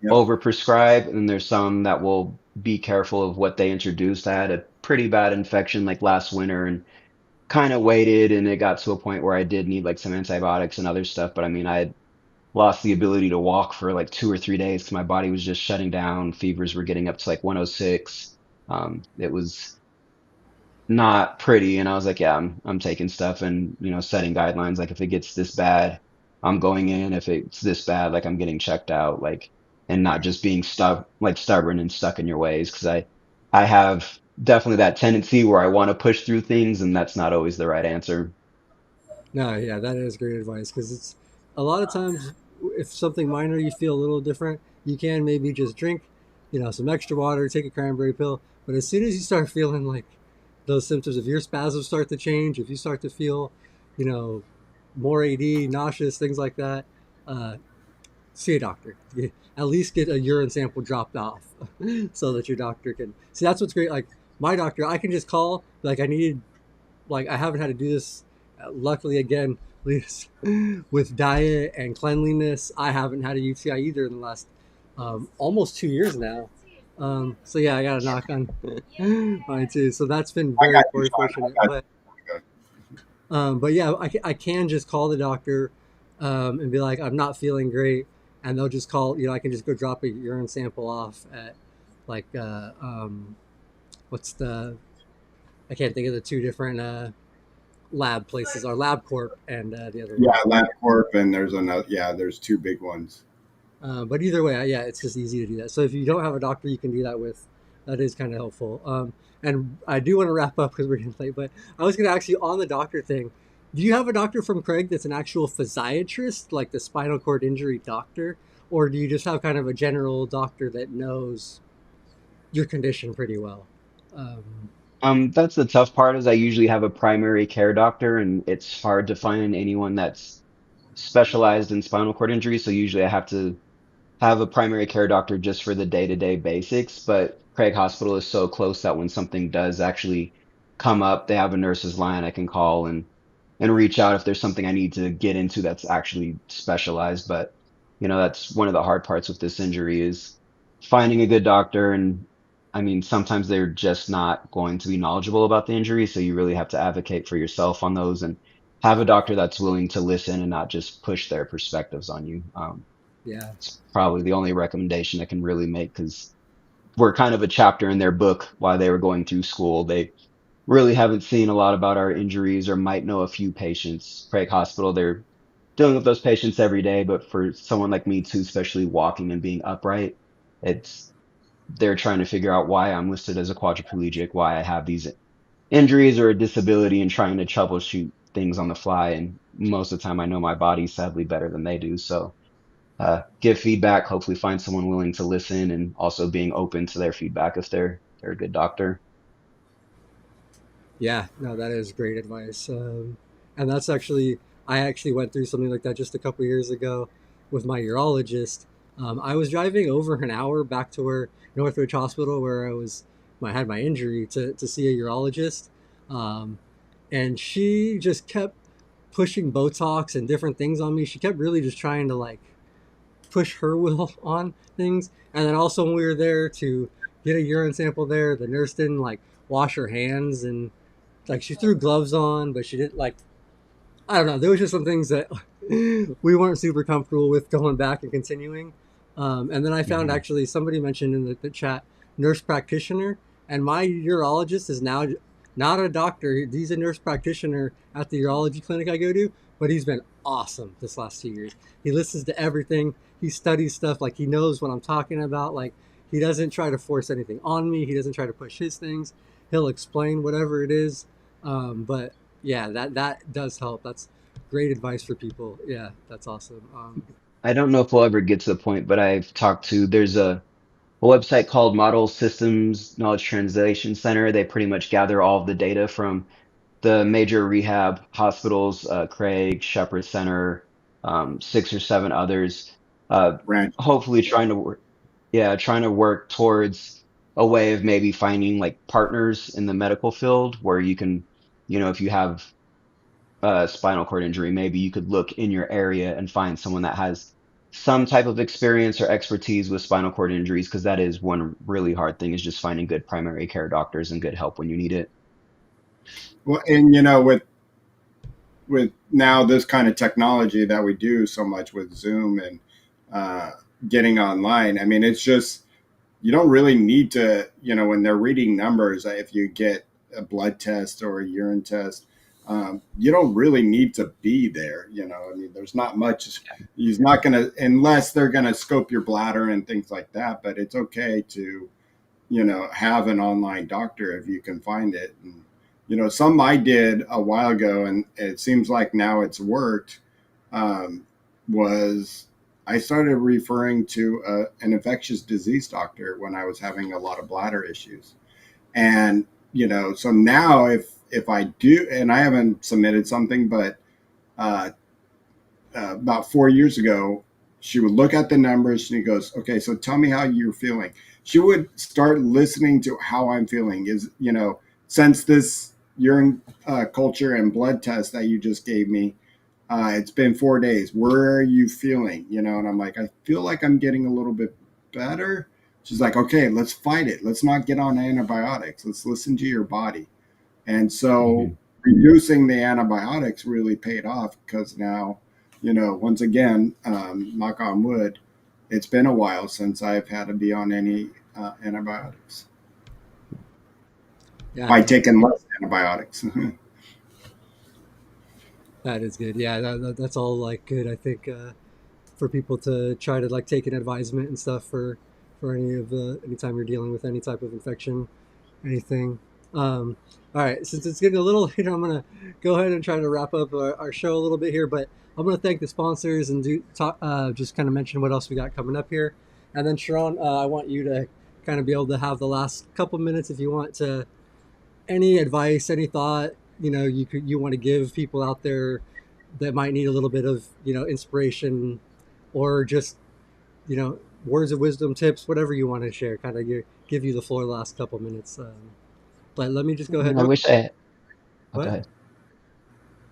Yep. overprescribe and there's some that will be careful of what they introduced. I had a pretty bad infection like last winter and kind of waited and it got to a point where I did need like some antibiotics and other stuff. But I mean, I had lost the ability to walk for like 2 or 3 days because my body was just shutting down. Fevers were getting up to like 106. It was not pretty. And I was like, yeah, I'm taking stuff and setting guidelines. Like if it gets this bad, I'm going in. If it's this bad, like I'm getting checked out. Like and not Right. just being stubborn and stuck in your ways. Because I have definitely that tendency where I want to push through things, and that's not always the right answer. No, yeah, that is great advice because it's a lot of times if something minor you feel a little different, you can maybe just drink, some extra water, take a cranberry pill. But as soon as you start feeling like those symptoms, if your spasms start to change, if you start to feel, you know, more AD, nauseous, things like that, uh, see a doctor. At least get a urine sample dropped off so that your doctor can see. That's what's great. Like my doctor, I can just call. Like I need I haven't had to do this. Luckily, again, with diet and cleanliness, I haven't had a UTI either in the last almost 2 years now. So yeah, I got a knock on mine too. So that's been I got you, very Sean. fortunate. I got But you. yeah, I can just call the doctor and be like, I'm not feeling great, and they'll just call. I can just go drop a urine sample off at like what's the I can't think of the two different lab places, our LabCorp and the other one. Yeah, LabCorp, and there's another. Yeah, there's two big ones. But either way, yeah, it's just easy to do that. So if you don't have a doctor, you can do that with. That is kind of helpful. And I do want to wrap up because we're getting late. But I was going to ask you on the doctor thing. Do you have a doctor from Craig that's an actual physiatrist, like the spinal cord injury doctor, or do you just have kind of a general doctor that knows your condition pretty well? Um, That's the tough part is I usually have a primary care doctor, and it's hard to find anyone that's specialized in spinal cord injury. So usually I have to have a primary care doctor just for the day-to-day basics, but Craig Hospital is so close that when something does actually come up, they have a nurse's line I can call and reach out if there's something I need to get into that's actually specialized. But that's one of the hard parts with this injury is finding a good doctor. And I mean, sometimes they're just not going to be knowledgeable about the injury, so you really have to advocate for yourself on those and have a doctor that's willing to listen and not just push their perspectives on you. yeah, It's probably the only recommendation I can really make because we're kind of a chapter in their book while they were going through school. They really haven't seen a lot about our injuries or might know a few patients. Craig Hospital, they're dealing with those patients every day, but for someone like me too, especially walking and being upright, it's they're trying to figure out why I'm listed as a quadriplegic, why I have these injuries or a disability and trying to troubleshoot things on the fly. And most of the time I know my body sadly better than they do. So give feedback, hopefully find someone willing to listen and also being open to their feedback if they're a good doctor. yeah, no, that is great advice. And that's actually, I actually went through something like that just a couple years ago with my urologist. I was driving over an hour back to where Northridge Hospital, where I had my injury to see a urologist. Um, and she just kept pushing Botox and different things on me. She kept really just trying to like push her will on things. And then also when we were there to get a urine sample there, the nurse didn't like wash her hands, and like she threw gloves on, but she didn't like, I don't know. There was just some things that we weren't super comfortable with going back and continuing. And then I found Hmm. actually somebody mentioned in the chat nurse practitioner, and my urologist is now not a doctor. He's a nurse practitioner at the urology clinic I go to, but he's been awesome this last 2 years. He listens to everything. He studies stuff, like he knows what I'm talking about. Like he doesn't try to force anything on me. He doesn't try to push his things. He'll explain whatever it is. But yeah, that does help. That's great advice for people. Yeah, that's awesome. I don't know if we'll ever get to the point, but there's a website called Model Systems Knowledge Translation Center. They pretty much gather all of the data from the major rehab hospitals, Craig, Shepherd Center, six or seven others, uh, Ranch. hopefully trying to work towards a way of maybe finding like partners in the medical field where you can, if you have a spinal cord injury, maybe you could look in your area and find someone that has some type of experience or expertise with spinal cord injuries, because that is one really hard thing is just finding good primary care doctors and good help when you need it. Well, and with now this kind of technology that we do so much with Zoom and uh, getting online, I mean, it's just you don't really need to, when they're reading numbers, if you get a blood test or a urine test, you don't really need to be there. I mean, there's not much. He's not going to, unless they're going to scope your bladder and things like that. But it's okay to, have an online doctor if you can find it. And, some I did a while ago, and it seems like now it's worked. Was I started referring to an infectious disease doctor when I was having a lot of bladder issues. And, so now if I do, and I haven't submitted something, but uh, about 4 years ago, she would look at the numbers and she goes, okay, so tell me how you're feeling. She would start listening to how I'm feeling. Since this urine culture and blood test that you just gave me, it's been 4 days. Where are you feeling? And I'm like, I feel like I'm getting a little bit better. She's like, okay, let's fight it. Let's not get on antibiotics. Let's listen to your body. And so Hmm. reducing the antibiotics really paid off because now, once again, knock on wood, it's been a while since I've had to be on any antibiotics yeah, by taking less antibiotics. that is good. Yeah, that's all like good. I think for people to try to like take an advisement and stuff for anytime you're dealing with any type of infection, anything. All right, since it's getting a little later, I'm gonna go ahead and try to wrap up our show a little bit here. But I'm gonna thank the sponsors and do talk, just kind of mention what else we got coming up here, and then Sherown, I want you to kind of be able to have the last couple minutes if you want to any advice, any thought you want to give people out there that might need a little bit of inspiration, or just words of wisdom, tips, whatever you want to share. Kind of give you the floor the last couple minutes. But let me just go ahead. I Real wish I. Oh, go What? ahead.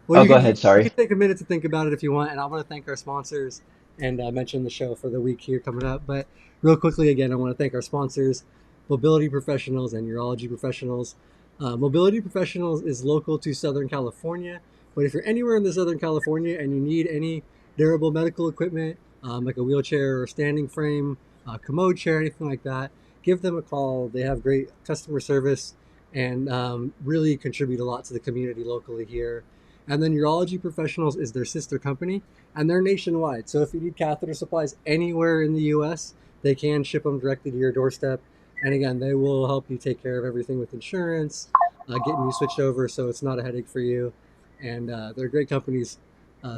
Well, Oh, you go can ahead. you Sorry. can take a minute to think about it if you want, and I want to thank our sponsors and mention the show for the week here coming up. But real quickly, again, I want to thank our sponsors, Mobility Professionals and Urology Professionals. Mobility Professionals is local to Southern California, but if you're anywhere in the Southern California and you need any durable medical equipment, like a wheelchair or standing frame, commode chair, anything like that, give them a call. They have great customer service and really contribute a lot to the community locally here. And then Urology Professionals is their sister company, and they're nationwide. So if you need catheter supplies anywhere in the U.S., they can ship them directly to your doorstep. And again, they will help you take care of everything with insurance, getting you switched over so it's not a headache for you. And they're great companies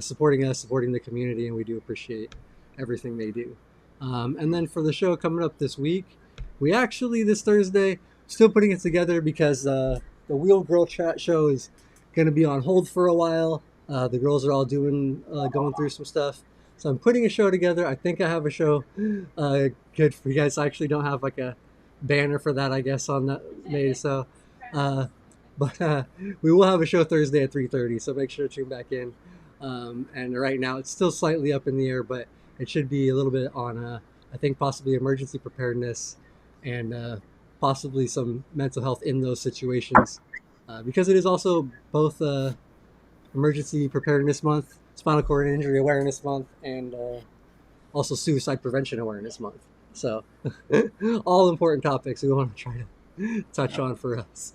supporting us, supporting the community, and we do appreciate everything they do. And then for the show coming up this week, we actually, this Thursday, still putting it together because the Wheel Girl Chat show is going to be on hold for a while. The girls are all going through some stuff. So I'm putting a show together. I think I have a show good for you guys. I actually don't have like a banner for that, I guess, on that made. So, uh, but we will have a show Thursday at 3:30. So make sure to tune back in. And right now it's still slightly up in the air, but it should be a little bit on, I think, possibly emergency preparedness and possibly some mental health in those situations, because it is also both Emergency Preparedness Month, Spinal Cord Injury Awareness Month, and also Suicide Prevention Awareness Month. So, all important topics we want to try to touch on for us.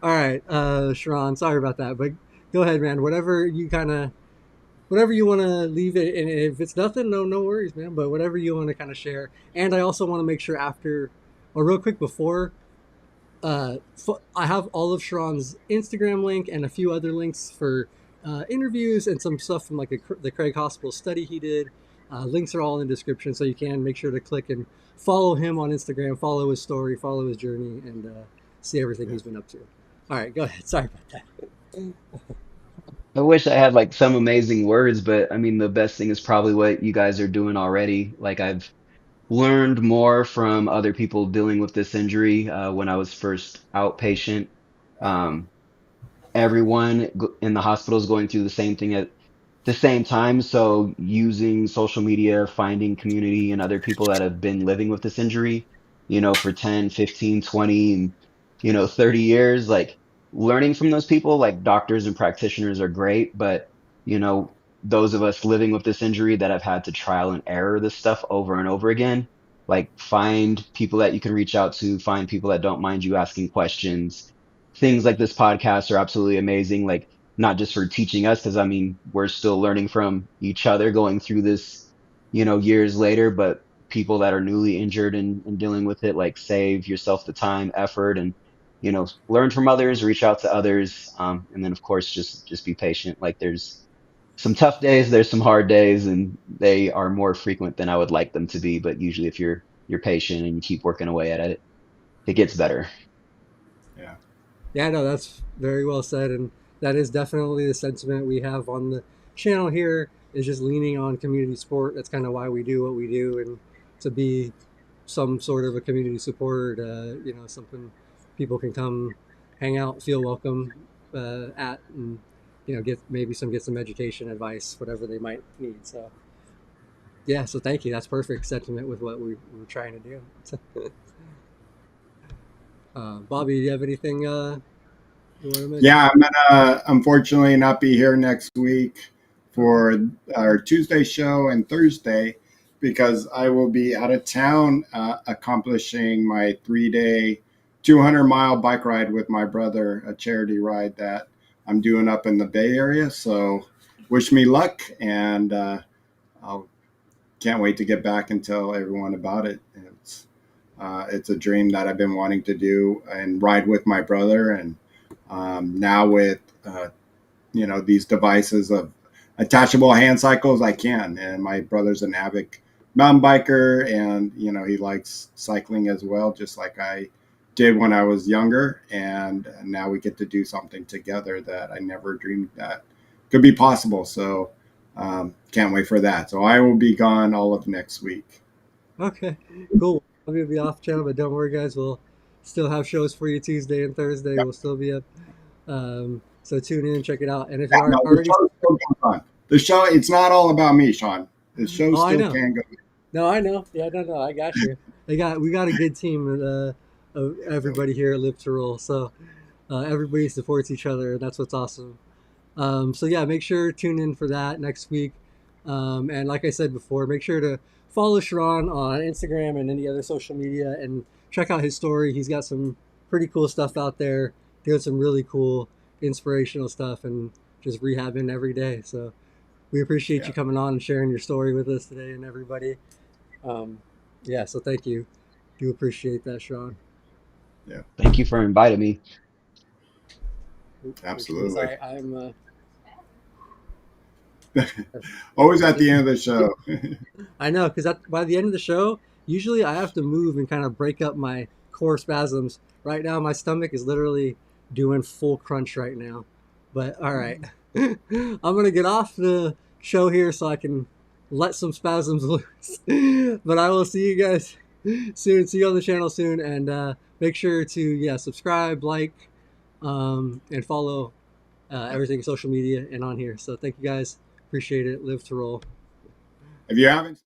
All right, Sherown, sorry about that, but go ahead, man. Whatever you want to leave it, and if it's nothing, no worries, man. But whatever you want to kind of share, and I also want to make sure after, or real quick before, I have all of Sherown's Instagram link and a few other links for interviews and some stuff from like the Craig Hospital study he did. Links are all in the description, so you can make sure to click and follow him on Instagram, follow his story, follow his journey, and see everything he's been up to. All right, go ahead. Sorry about that. I wish I had like some amazing words, but I mean, the best thing is probably what you guys are doing already. Like, I've learned more from other people dealing with this injury when I was first outpatient. Um, Everyone in the hospital is going through the same thing at the same time. So using social media, finding community and other people that have been living with this injury, for 10, 15, 20, and, 30 years, like learning from those people, like doctors and practitioners are great, but, you know, those of us living with this injury that have had to trial and error this stuff over and over again, like find people that you can reach out to, find people that don't mind you asking questions. Things like this podcast are absolutely amazing. Like, not just for teaching us, because I mean, we're still learning from each other going through this, years later, but people that are newly injured and dealing with it, like save yourself the time, effort, and, learn from others, reach out to others. And then of course, just be patient. Like there's some tough days, there's some hard days, and they are more frequent than I would like them to be. But usually if you're patient and you keep working away at it, it gets better. Yeah. Yeah, no, that's very well said, and that is definitely the sentiment we have on the channel here. Is just leaning on community support. That's kind of why we do what we do, and to be some sort of a community support. Something people can come, hang out, feel welcome at, and get some education, advice, whatever they might need. So yeah, so thank you. That's perfect sentiment with what we're trying to do. Bobby, do you have anything you want to mention? Yeah, I'm gonna unfortunately not be here next week for our Tuesday show and Thursday because I will be out of town accomplishing my 3-day, 200-mile bike ride with my brother, a charity ride that I'm doing up in the Bay Area. So, wish me luck, and I can't wait to get back and tell everyone about it. It's a dream that I've been wanting to do and ride with my brother. And now with these devices of attachable hand cycles, I can. And my brother's an avid mountain biker, and he likes cycling as well, just like I did when I was younger. And now we get to do something together that I never dreamed that could be possible. So can't wait for that. So I will be gone all of next week. Okay, cool. I'm gonna be off channel, but don't worry, guys. We'll still have shows for you Tuesday and Thursday. Yep. We'll still be up. So tune in, check it out. And if Yeah, you aren't no, the already, show still goes on. The show, it's not all about me, Sean. The show oh, I still know. can go. No, I know. Yeah, no, I got you. We got a good team of everybody here at Live to Roll. So everybody supports each other, and that's what's awesome. So yeah, make sure to tune in for that next week. And like I said before, make sure to follow Sherown on Instagram and any other social media, and check out his story. He's got some pretty cool stuff out there, doing some really cool inspirational stuff, and just rehabbing every day. So we appreciate Yeah, you coming on and sharing your story with us today, and everybody. Um, yeah, so thank you. Do appreciate that, Sean. yeah, Thank you for inviting me. absolutely. Sorry, I'm. Always at the end of the show. I know, because by the end of the show, usually I have to move and kind of break up my core spasms. Right now, my stomach is literally doing full crunch right now. But all right, I'm gonna get off the show here so I can let some spasms loose. But I will see you guys soon. See you on the channel soon, and make sure to subscribe, like, and follow everything social media and on here. So thank you guys. Appreciate it. Live to roll. If you haven't